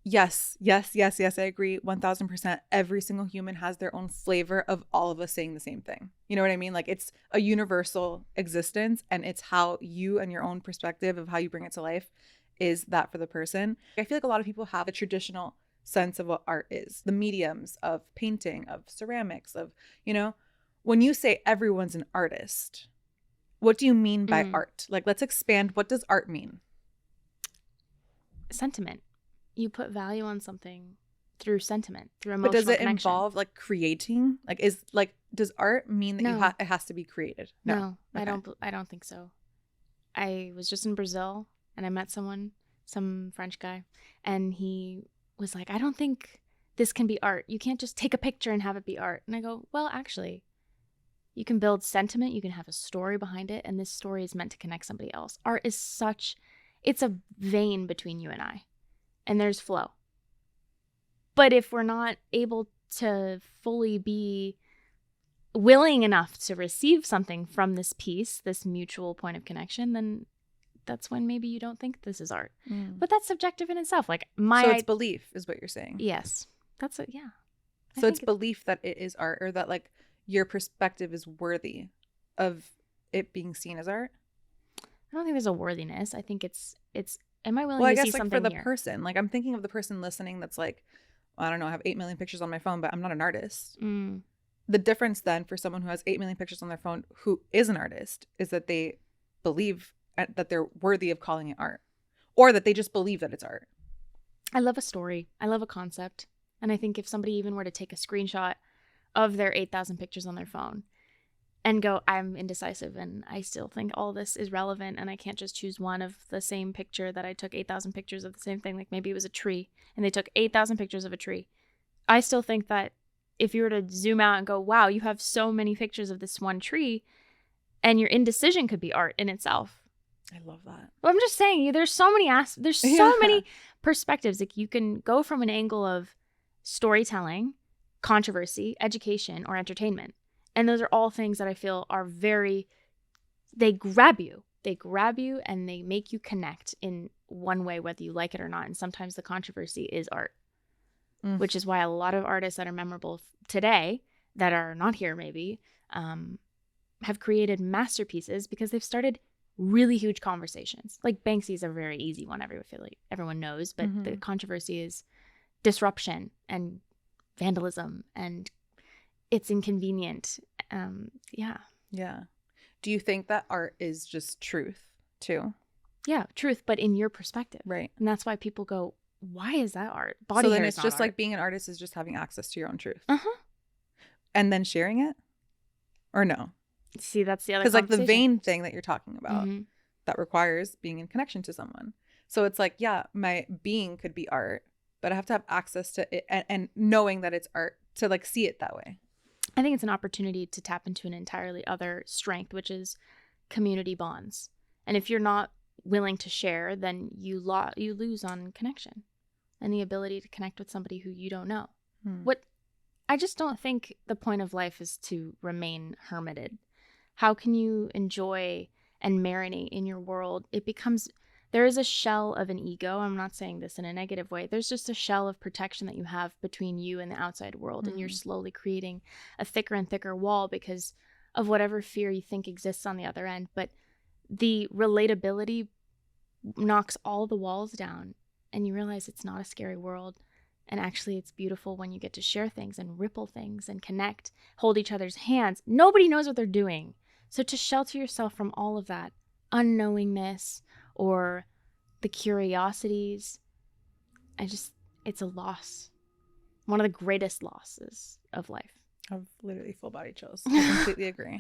S3: yes, I agree 1000%. Every single human has their own flavor of all of us saying the same thing. You know what I mean? Like it's a universal existence, and it's how you and your own perspective of how you bring it to life is that for the person. I feel like a lot of people have a traditional sense of what art is, the mediums of painting, of ceramics, of, when you say everyone's an artist, what do you mean by art? Like, let's expand. What does art mean?
S1: Sentiment. You put value on something through sentiment, through emotional
S3: connection. But does it
S1: connection.
S3: involve like creating? Does art mean that it has to be created?
S1: No, okay. I don't think so. I was just in Brazil and I met some French guy, and he was like, I don't think this can be art. You can't just take a picture and have it be art. And I go, well, actually, you can build sentiment, you can have a story behind it, and this story is meant to connect somebody else. Art is it's a vein between you and I, and there's flow. But if we're not able to fully be willing enough to receive something from this piece, this mutual point of connection, then that's when maybe you don't think this is art. But that's subjective in itself. Like
S3: so it's belief is what you're saying.
S1: Yes. That's it. Yeah.
S3: So it's belief that it is art, or that like your perspective is worthy of it being seen as art.
S1: I don't think there's a worthiness. I think it's am I willing to see something here? Well, I guess like
S3: for the person, like I'm thinking of the person listening that's like, well, I don't know, I have 8 million pictures on my phone, but I'm not an artist. The difference then for someone who has 8 million pictures on their phone who is an artist is that they believe that they're worthy of calling it art, or that they just believe that it's art.
S1: I love a story. I love a concept. And I think if somebody even were to take a screenshot of their 8,000 pictures on their phone and go, I'm indecisive and I still think all this is relevant and I can't just choose one of the same picture that I took 8,000 pictures of the same thing. Like maybe it was a tree and they took 8,000 pictures of a tree. I still think that if you were to zoom out and go, wow, you have so many pictures of this one tree, and your indecision could be art in itself.
S3: I love that.
S1: Well, I'm just saying, there's so many there's so many perspectives. Like you can go from an angle of storytelling, controversy, education, or entertainment. And those are all things that I feel are they grab you. They grab you and they make you connect in one way, whether you like it or not. And sometimes the controversy is art, which is why a lot of artists that are memorable today, that are not here maybe, have created masterpieces because they've started really huge conversations. Like Banksy's a very easy one. I feel like everyone knows, but the controversy is disruption and vandalism and it's inconvenient. Yeah.
S3: Yeah. Do you think that art is just truth too?
S1: Yeah, truth, but in your perspective.
S3: Right.
S1: And that's why people go, why is that art? Body
S3: So then
S1: hair
S3: it's
S1: is
S3: just
S1: not
S3: like
S1: art.
S3: being an artist is just having access to your own truth.
S1: Uh-huh.
S3: And then sharing it? Or no?
S1: See, that's the other
S3: Because like the
S1: conversation.
S3: vain thing that you're talking about,
S1: Mhm.
S3: that requires being in connection to someone. So it's like, yeah, my being could be art, but I have to have access to it and knowing that it's art to like see it that way.
S1: I think it's an opportunity to tap into an entirely other strength, which is community bonds. And if you're not willing to share, then you lose on connection and the ability to connect with somebody who you don't know. What I just don't think the point of life is to remain hermited. How can you enjoy and marinate in your world? There is a shell of an ego. I'm not saying this in a negative way. There's just a shell of protection that you have between you and the outside world. And you're slowly creating a thicker and thicker wall because of whatever fear you think exists on the other end. But the relatability knocks all the walls down and you realize it's not a scary world. And actually, it's beautiful when you get to share things and ripple things and connect, hold each other's hands. Nobody knows what they're doing. So to shelter yourself from all of that unknowingness or the curiosities, it's a loss. One of the greatest losses of life.
S3: I've literally full body chills. I completely agree.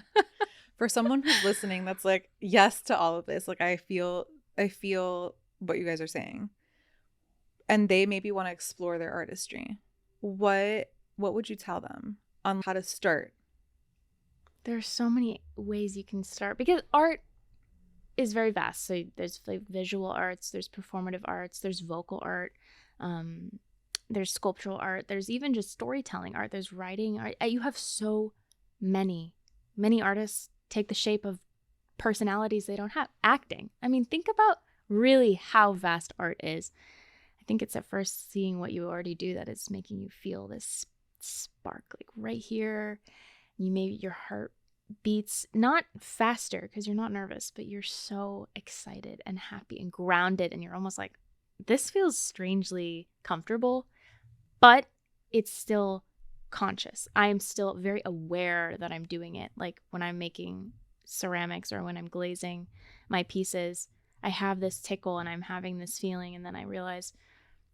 S3: For someone who's listening, that's like, yes to all of this. Like I feel what you guys are saying. And they maybe want to explore their artistry. What would you tell them on how to start?
S1: There are so many ways you can start because art is very vast. So there's like visual arts, there's performative arts, there's vocal art, there's sculptural art, there's even just storytelling art, there's writing art. You have so many artists take the shape of personalities they don't have. Acting. I mean, think about really how vast art is. I think it's at first seeing what you already do that is making you feel this spark, like right here. Your heart beats not faster because you're not nervous, but you're so excited and happy and grounded, and you're almost like, this feels strangely comfortable, but it's still conscious. I am still very aware that I'm doing it. Like when I'm making ceramics or when I'm glazing my pieces, I have this tickle and I'm having this feeling, and then I realize,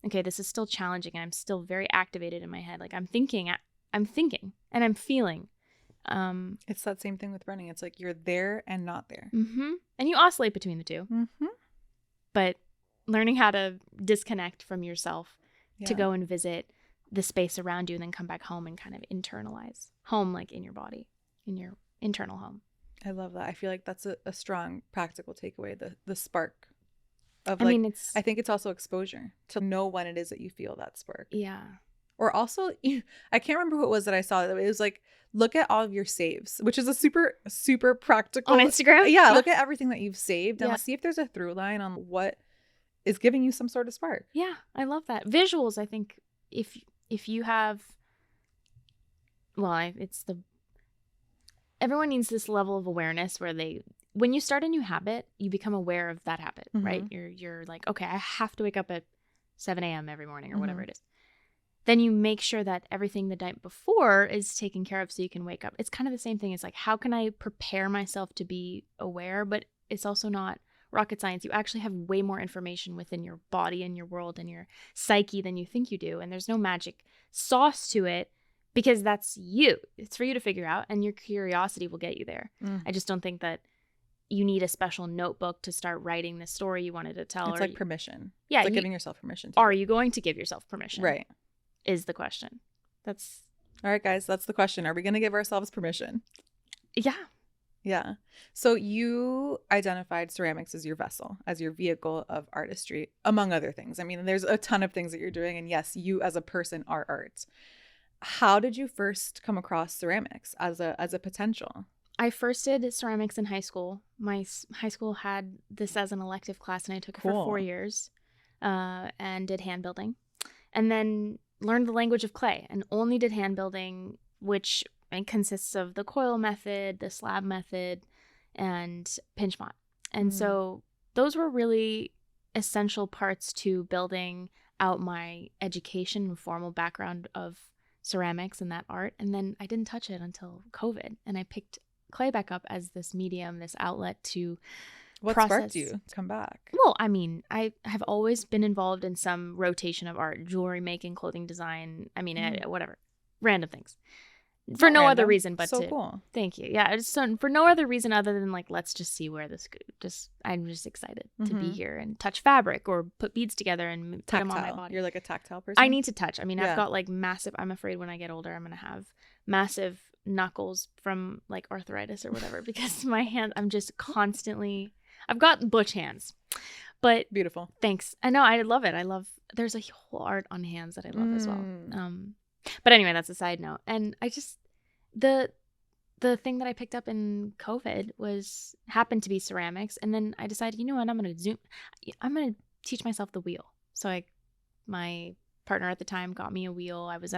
S1: okay, this is still challenging and I'm still very activated in my head. Like I'm thinking and I'm feeling.
S3: It's that same thing with running. It's like you're there and not there.
S1: Mm-hmm. And you oscillate between the two.
S3: Mm-hmm.
S1: But learning how to disconnect from yourself to go and visit the space around you and then come back home and kind of internalize. Home, like in your body, in your internal home.
S3: I love that. I feel like that's a strong practical takeaway, the spark of I think it's also exposure to know when it is that you feel that spark.
S1: Yeah.
S3: Or also, I can't remember who it was that I saw. It was like, look at all of your saves, which is a super, super practical.
S1: On Instagram?
S3: Yeah, look at everything that you've saved and see if there's a through line on what is giving you some sort of spark.
S1: Yeah, I love that. Visuals, I think, if you have, everyone needs this level of awareness where when you start a new habit, you become aware of that habit, right? You're like, okay, I have to wake up at 7 a.m. every morning or whatever it is. Then you make sure that everything the night before is taken care of so you can wake up. It's kind of the same thing. It's like, how can I prepare myself to be aware? But it's also not rocket science. You actually have way more information within your body and your world and your psyche than you think you do. And there's no magic sauce to it because that's you. It's for you to figure out, and your curiosity will get you there. I just don't think that you need a special notebook to start writing the story you wanted to tell.
S3: It's like permission.
S1: Yeah.
S3: It's like giving yourself permission.
S1: Are you going to give yourself permission?
S3: Right.
S1: Is the question. That's
S3: all right, guys. That's the question. Are we going to give ourselves permission?
S1: Yeah.
S3: Yeah. So you identified ceramics as your vessel, as your vehicle of artistry, among other things. I mean, there's a ton of things that you're doing. And yes, you as a person are art. How did you first come across ceramics as a potential?
S1: I first did ceramics in high school. My high school had this as an elective class, and I took it for 4 years and did hand building. And then learned the language of clay and only did hand building, which consists of the coil method, the slab method, and pinch mott. And so those were really essential parts to building out my education and formal background of ceramics and that art. And then I didn't touch it until COVID. And I picked clay back up as this medium, this outlet to
S3: What
S1: process.
S3: sparked you to come back?
S1: Well, I mean, I have always been involved in some rotation of art, jewelry making, clothing design. I mean, whatever, random things. For no other reason but
S3: so
S1: to
S3: cool.
S1: Thank you. Yeah, so for no other reason other than like, let's just see where this I'm just excited to be here and touch fabric or put beads together and put them on my body.
S3: You're like a tactile person.
S1: I need to touch. I mean, I've got like massive, I'm afraid when I get older I'm going to have massive knuckles from like arthritis or whatever because my hands, I'm just constantly, I've got butch hands. But
S3: beautiful.
S1: Thanks. I know, I love it. There's a whole art on hands that I love as well. But anyway, that's a side note. And I just, the thing that I picked up in COVID happened to be ceramics. And then I decided, you know what, I'm going to teach myself the wheel. So my partner at the time got me a wheel. I was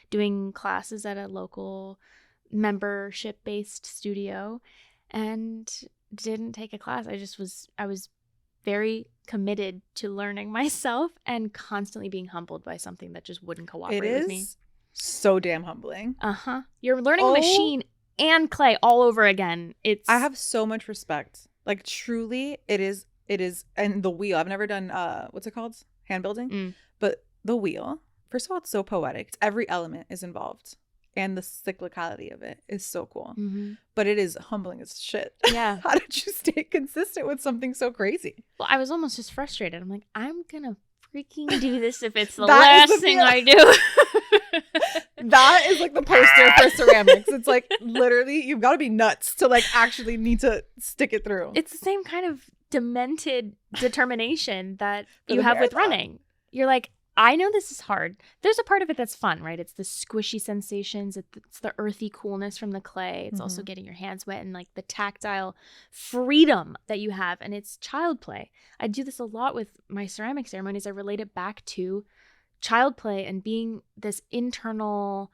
S1: doing classes at a local membership-based studio and didn't take a class. I was very committed to learning myself and constantly being humbled by something that just wouldn't cooperate with me.
S3: So damn humbling.
S1: You're learning a machine and clay all over again.
S3: I have so much respect. Like truly, it is, and the wheel. I've never done what's it called? Hand building. But the wheel, first of all, it's so poetic. Every element is involved. And the cyclicality of it is so cool. But it is humbling as shit.
S1: Yeah.
S3: How did you stay consistent with something so crazy?
S1: Well, I was almost just frustrated. I'm like, I'm gonna freaking do this if it's the last thing I do.
S3: That is like the poster for ceramics. It's like literally you've got to be nuts to like actually need to stick it through.
S1: It's the same kind of demented determination that you have with running. You're like, I know this is hard. There's a part of it that's fun, right? It's the squishy sensations. It's the earthy coolness from the clay. It's also getting your hands wet and like the tactile freedom that you have. And it's child play. I do this a lot with my ceramic ceremonies. I relate it back to child play and being this internal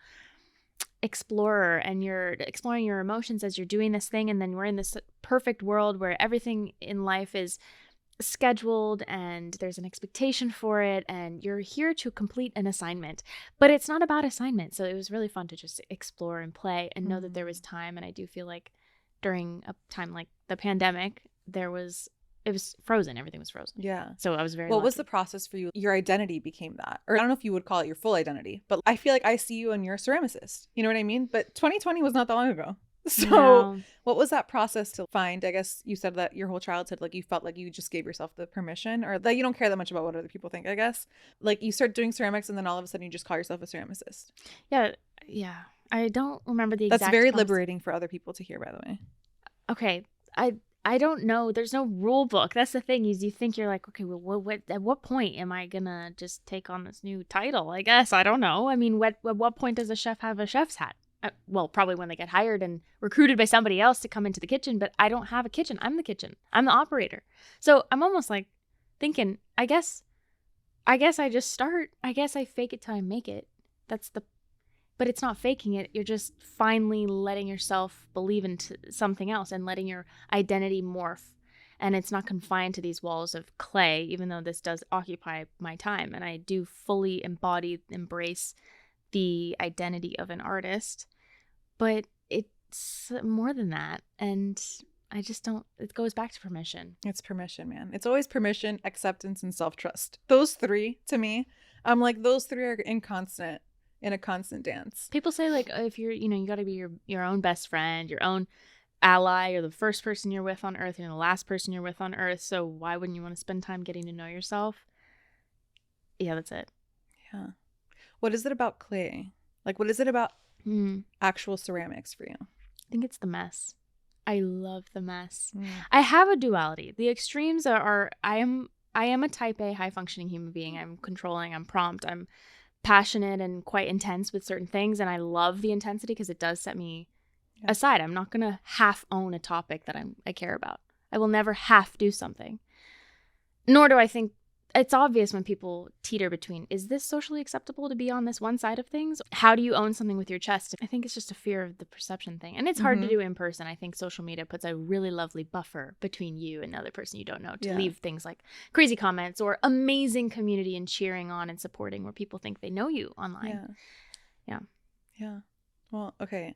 S1: explorer, and you're exploring your emotions as you're doing this thing. And then we're in this perfect world where everything in life is scheduled and there's an expectation for it, and you're here to complete an assignment, but it's not about assignment. So it was really fun to just explore and play and know that there was time. And I do feel like during a time like the pandemic, it was frozen. Everything was frozen.
S3: Yeah.
S1: So I was very
S3: What
S1: lucky.
S3: was the process for you? Your identity became that. Or I don't know if you would call it your full identity, but I feel like I see you and you're a ceramicist. You know what I mean? But 2020 was not that long ago. So what was that process to find? I guess you said that your whole childhood, like you felt like you just gave yourself the permission, or that you don't care that much about what other people think, I guess. Like you start doing ceramics and then all of a sudden you just call yourself a ceramicist.
S1: Yeah. I don't remember the exact
S3: That's very
S1: process.
S3: liberating for other people to hear, by the way.
S1: Okay. I don't know. There's no rule book. That's the thing, is you think you're like, okay, well, what at what point am I gonna just take on this new title? I guess. I don't know. I mean, at what point does a chef have a chef's hat? Well, probably when they get hired and recruited by somebody else to come into the kitchen, but I don't have a kitchen. I'm the kitchen. I'm the operator. So I'm almost like thinking, I guess I just start. I guess I fake it till I make it. But it's not faking it. You're just finally letting yourself believe into something else and letting your identity morph. And it's not confined to these walls of clay, even though this does occupy my time. And I do fully embrace the identity of an artist. But it's more than that. And I just don't, it goes back to permission.
S3: It's permission, man. It's always permission, acceptance, and self-trust. Those three, to me, I'm like, those three are in a constant dance.
S1: People say like, if you're, you got to be your own best friend, your own ally. You're the first person you're with on earth. You're the last person you're with on earth. So why wouldn't you want to spend time getting to know yourself? Yeah, that's it.
S3: Yeah. What is it about clay? Like, what is it about actual ceramics for you?
S1: I think it's the mess. I love the mess. I have a duality. The extremes are I am a type A high functioning human being. I'm controlling, I'm prompt, I'm passionate and quite intense with certain things, and I love the intensity because it does set me aside. I'm not gonna half own a topic that I care about. I will never half do something. Nor do I think it's obvious when people teeter between, is this socially acceptable to be on this one side of things? How do you own something with your chest? I think it's just a fear of the perception thing. And it's hard to do in person. I think social media puts a really lovely buffer between you and the other person you don't know to leave things like crazy comments or amazing community and cheering on and supporting where people think they know you online. Yeah.
S3: Yeah. Well, okay.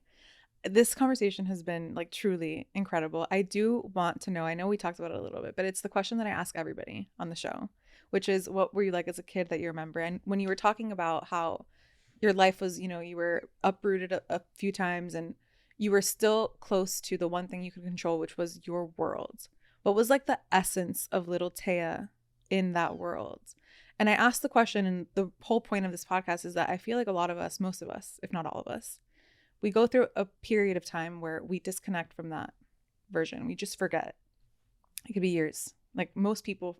S3: This conversation has been like truly incredible. I do want to know, I know we talked about it a little bit, but it's the question that I ask everybody on the show, which is, what were you like as a kid that you remember? And when you were talking about how your life was, you were uprooted a few times and you were still close to the one thing you could control, which was your world. What was like the essence of little Teya in that world? And I asked the question, and the whole point of this podcast is that I feel like a lot of us, most of us, if not all of us, we go through a period of time where we disconnect from that version. We just forget. It could be years. Like for most people,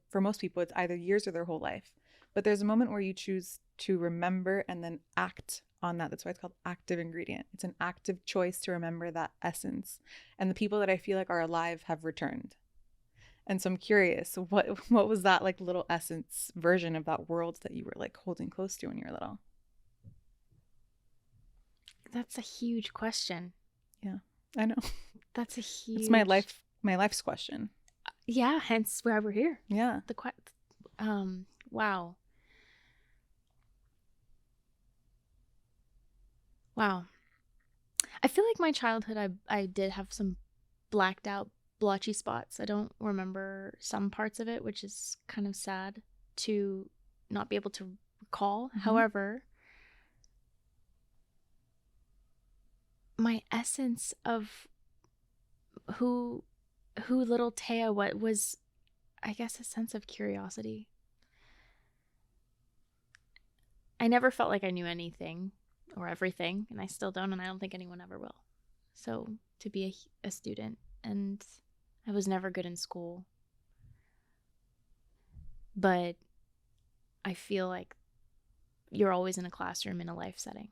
S3: it's either years or their whole life. But there's a moment where you choose to remember and then act on that. That's why it's called active ingredient. It's an active choice to remember that essence. And the people that I feel like are alive have returned. And so I'm curious, what was that like little essence version of that world that you were like holding close to when you were little?
S1: That's a huge question.
S3: Yeah, I know.
S1: That's a huge.
S3: It's my life's question.
S1: Yeah, hence why we're here.
S3: Yeah.
S1: Wow. Wow. I feel like my childhood, I did have some blacked out, blotchy spots. I don't remember some parts of it, which is kind of sad to not be able to recall.
S3: Mm-hmm.
S1: However, my essence of who little Teya was, I guess, a sense of curiosity. I never felt like I knew anything or everything, and I still don't, and I don't think anyone ever will. So to be a student, and I was never good in school, but I feel like you're always in a classroom in a life setting.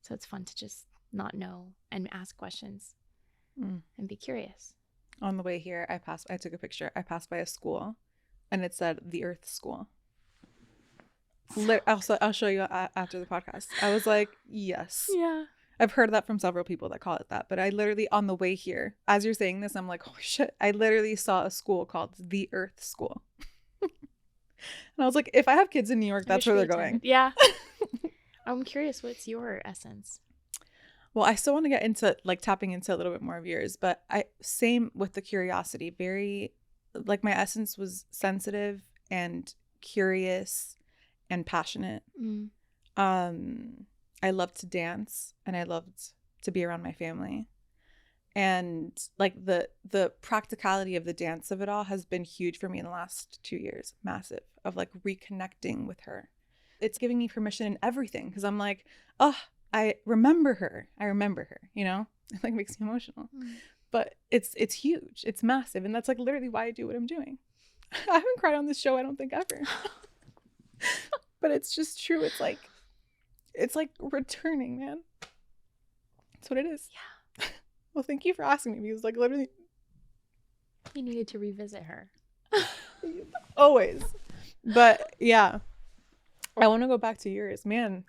S1: So it's fun to just not know and ask questions and be curious.
S3: On the way here, I took a picture. I passed by a school and it said the Earth School. I'll show you after the podcast. I was like, yes.
S1: Yeah.
S3: I've heard that from several people that call it that. But I literally, on the way here, as you're saying this, I'm like, oh shit. I literally saw a school called the Earth School. And I was like, if I have kids in New York, that's where they're going.
S1: Yeah. I'm curious, what's your essence?
S3: Well, I still want to get into like tapping into a little bit more of yours, but same with the curiosity. Very, like, my essence was sensitive and curious and passionate. I loved to dance and I loved to be around my family. And like the practicality of the dance of it all has been huge for me in the last 2 years. Massive. Of like reconnecting with her. It's giving me permission in everything because I'm like, oh, I remember her, you know? It like makes me emotional. But it's huge. It's massive. And that's like literally why I do what I'm doing. I haven't cried on this show, I don't think, ever. But it's just true. It's like returning, man. That's what it is.
S1: Yeah.
S3: Well, thank you for asking me because like literally
S1: You needed to revisit her.
S3: always. But yeah. I want to go back to yours, man.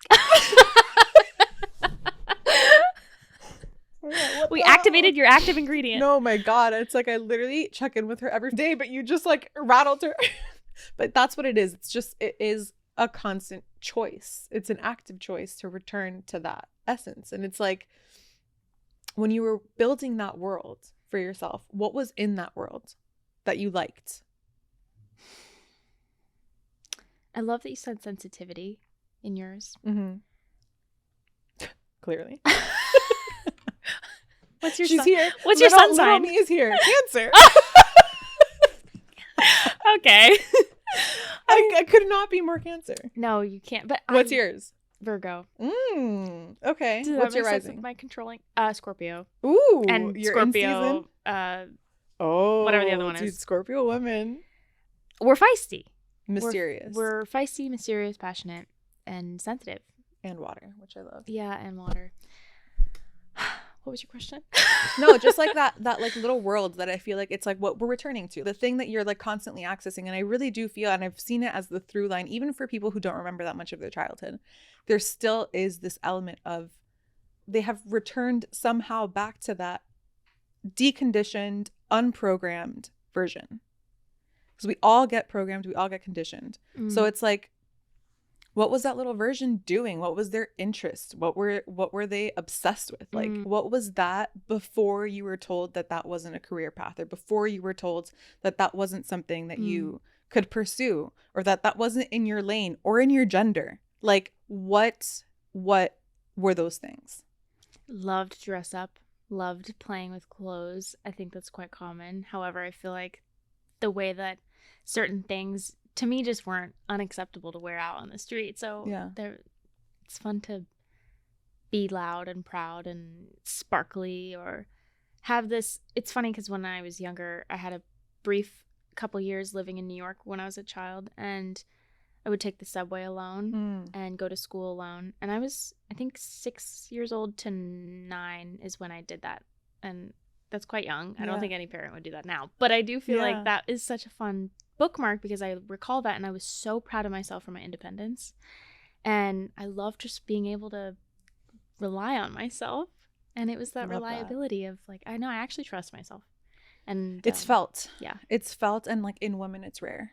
S1: We activated your active ingredient.
S3: No, my God. It's like I literally check in with her every day, but you just like rattled her. But that's what it is. It is a constant choice. It's an active choice to return to that essence. And it's like when you were building that world for yourself, what was in that world that you liked?
S1: I love that you said sensitivity in yours.
S3: Mm-hmm. Clearly.
S1: What's your
S3: She's
S1: sun?
S3: here.
S1: What's your sun
S3: little
S1: sign?
S3: me is here. Cancer.
S1: Okay.
S3: I could not be more Cancer.
S1: No, you can't. But
S3: What's yours?
S1: Virgo.
S3: Okay.
S1: Does
S3: What's
S1: that
S3: your
S1: make sense
S3: rising?
S1: with my controlling Scorpio.
S3: Ooh.
S1: And
S3: you're in
S1: Scorpio.
S3: season?
S1: Whatever the other one
S3: dude,
S1: is.
S3: Scorpio women.
S1: We're feisty.
S3: Mysterious.
S1: We're feisty, mysterious, passionate, and sensitive.
S3: And water, which I love.
S1: Yeah, and water. What was your question?
S3: No, just like that like little world that I feel like it's like what we're returning to, the thing that you're like constantly accessing. And I really do feel, and I've seen it as the through line, even for people who don't remember that much of their childhood, there still is this element of they have returned somehow back to that deconditioned, unprogrammed version. Because we all get programmed, we all get conditioned. So it's like What was that little version doing? What was their interest? What were they obsessed with? Like, what was that before you were told that that wasn't a career path, or before you were told that that wasn't something that you could pursue, or that that wasn't in your lane or in your gender? Like, what were those things?
S1: Loved to dress up, loved playing with clothes. I think that's quite common. However, I feel like the way that certain things to me just weren't unacceptable to wear out on the street. So it's fun to be loud and proud and sparkly, or have this. It's funny because when I was younger, I had a brief couple years living in New York when I was a child, and I would take the subway alone and go to school alone. And I think 6 years old to 9 is when I did that. And that's quite young. I don't think any parent would do that now. But I do feel like that is such a fun bookmark, because I recall that and I was so proud of myself for my independence. And I love just being able to rely on myself. And it was that reliability of like, I know I actually trust myself. And
S3: it's felt.
S1: Yeah.
S3: It's felt, and like in women it's rare.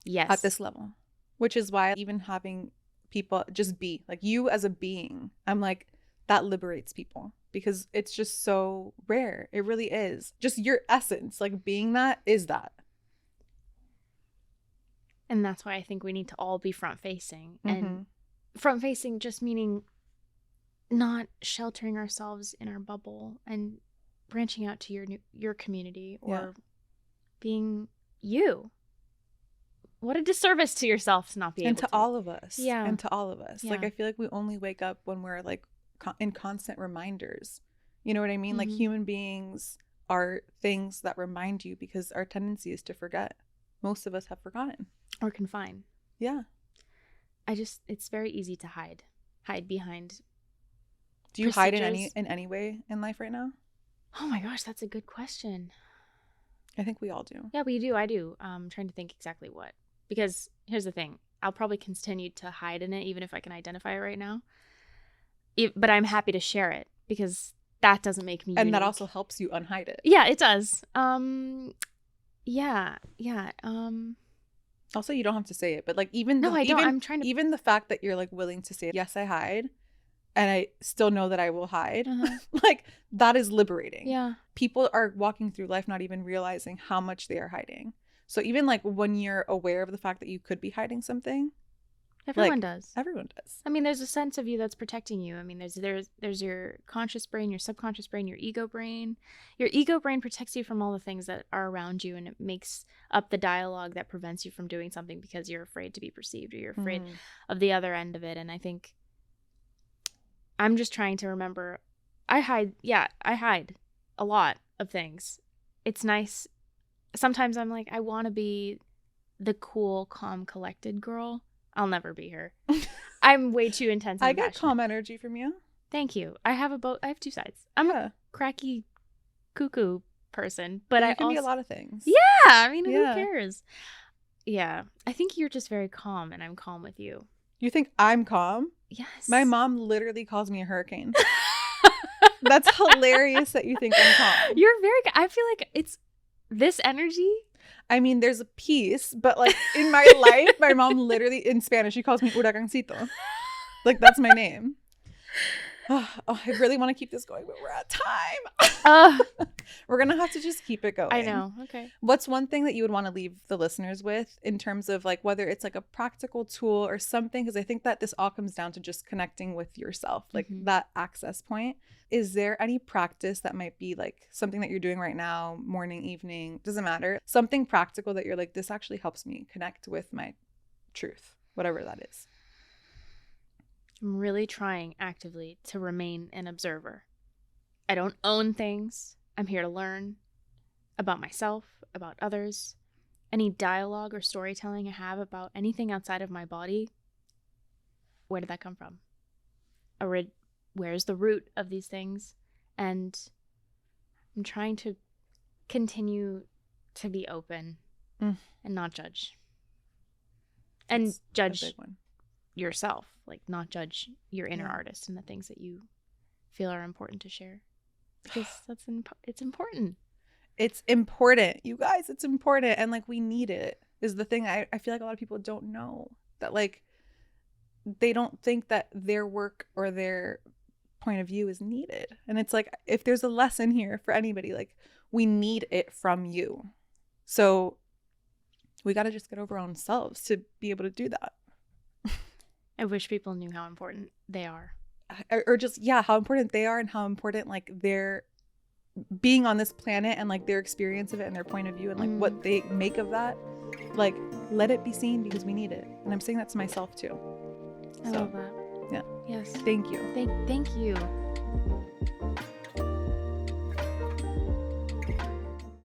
S1: Yes.
S3: At this level. Which is why even having people just be like you as a being, I'm like, that liberates people, because it's just so rare. It really is. Just your essence, like being that is that.
S1: And that's why I think we need to all be front facing. And front facing just meaning not sheltering ourselves in our bubble and branching out to your community, or being you. What a disservice to yourself to not be able to.
S3: And to all of us.
S1: Yeah.
S3: And to all of us.
S1: Yeah.
S3: Like, I feel like we only wake up when we're like in constant reminders. You know what I mean? Like, human beings are things that remind you, because our tendency is to forget. Most of us have forgotten.
S1: Or confine.
S3: Yeah.
S1: It's very easy to hide behind.
S3: Do you hide in any way in life right now?
S1: Oh my gosh, that's a good question.
S3: I think we all do.
S1: Yeah, we do. I do. I'm trying to think exactly what. Because here's the thing. I'll probably continue to hide in it, even if I can identify it right now. But I'm happy to share it, because that doesn't make me unique.
S3: That also helps you unhide it.
S1: Yeah, it does. Yeah.
S3: Also, you don't have to say it, but like even even the fact that you're like willing to say, yes, I hide, and I still know that I will hide, like that is liberating.
S1: Yeah.
S3: People are walking through life not even realizing how much they are hiding. So even like when you're aware of the fact that you could be hiding something,
S1: everyone does.
S3: Everyone does.
S1: I mean, there's a sense of you that's protecting you. I mean, there's your conscious brain, your subconscious brain, your ego brain. Your ego brain protects you from all the things that are around you, and it makes up the dialogue that prevents you from doing something because you're afraid to be perceived, or you're afraid of the other end of it. And I think I'm just trying to remember, I hide a lot of things. It's nice. Sometimes I'm like, I want to be the cool, calm, collected girl. I'll never be her. I'm way too intense.
S3: I get calm energy from you.
S1: Thank you. I have two sides. I'm a cracky, cuckoo person, but I
S3: can be a lot of things.
S1: Yeah, I mean, who cares? Yeah, I think you're just very calm, and I'm calm with you.
S3: You think I'm calm?
S1: Yes.
S3: My mom literally calls me a hurricane. That's hilarious that you think I'm calm.
S1: You're very. I feel like it's this energy.
S3: I mean, there's a piece, but like in my life, my mom literally, in Spanish, she calls me huracancito. Like, that's my name. Oh, I really want to keep this going, but we're at time. We're going to have to just keep it going.
S1: I know. Okay.
S3: What's one thing that you would want to leave the listeners with in terms of like whether it's like a practical tool or something? Because I think that this all comes down to just connecting with yourself, like that access point. Is there any practice that might be like something that you're doing right now, morning, evening, doesn't matter, something practical that you're like, this actually helps me connect with my truth, whatever that is?
S1: I'm really trying actively to remain an observer. I don't own things. I'm here to learn about myself, about others. Any dialogue or storytelling I have about anything outside of my body, where did that come from? Where's the root of these things? And I'm trying to continue to be open and not judge. And
S3: That's
S1: judge
S3: a big one.
S1: Yourself, like not judge your inner artist and the things that you feel are important to share, because it's important. It's important,
S3: you guys. It's important, and like we need it is the thing. I feel like a lot of people don't know that, like, they don't think that their work or their point of view is needed. And it's like, if there's a lesson here for anybody, like, we need it from you. So we got to just get over our own selves to be able to do that.
S1: I wish people knew how important they are.
S3: Or just, yeah, how important they are, and how important like their being on this planet and like their experience of it and their point of view and like what they make of that. Like, let it be seen, because we need it. And I'm saying that to myself too.
S1: I love that.
S3: Yeah.
S1: Yes.
S3: Thank you.
S1: Thank you.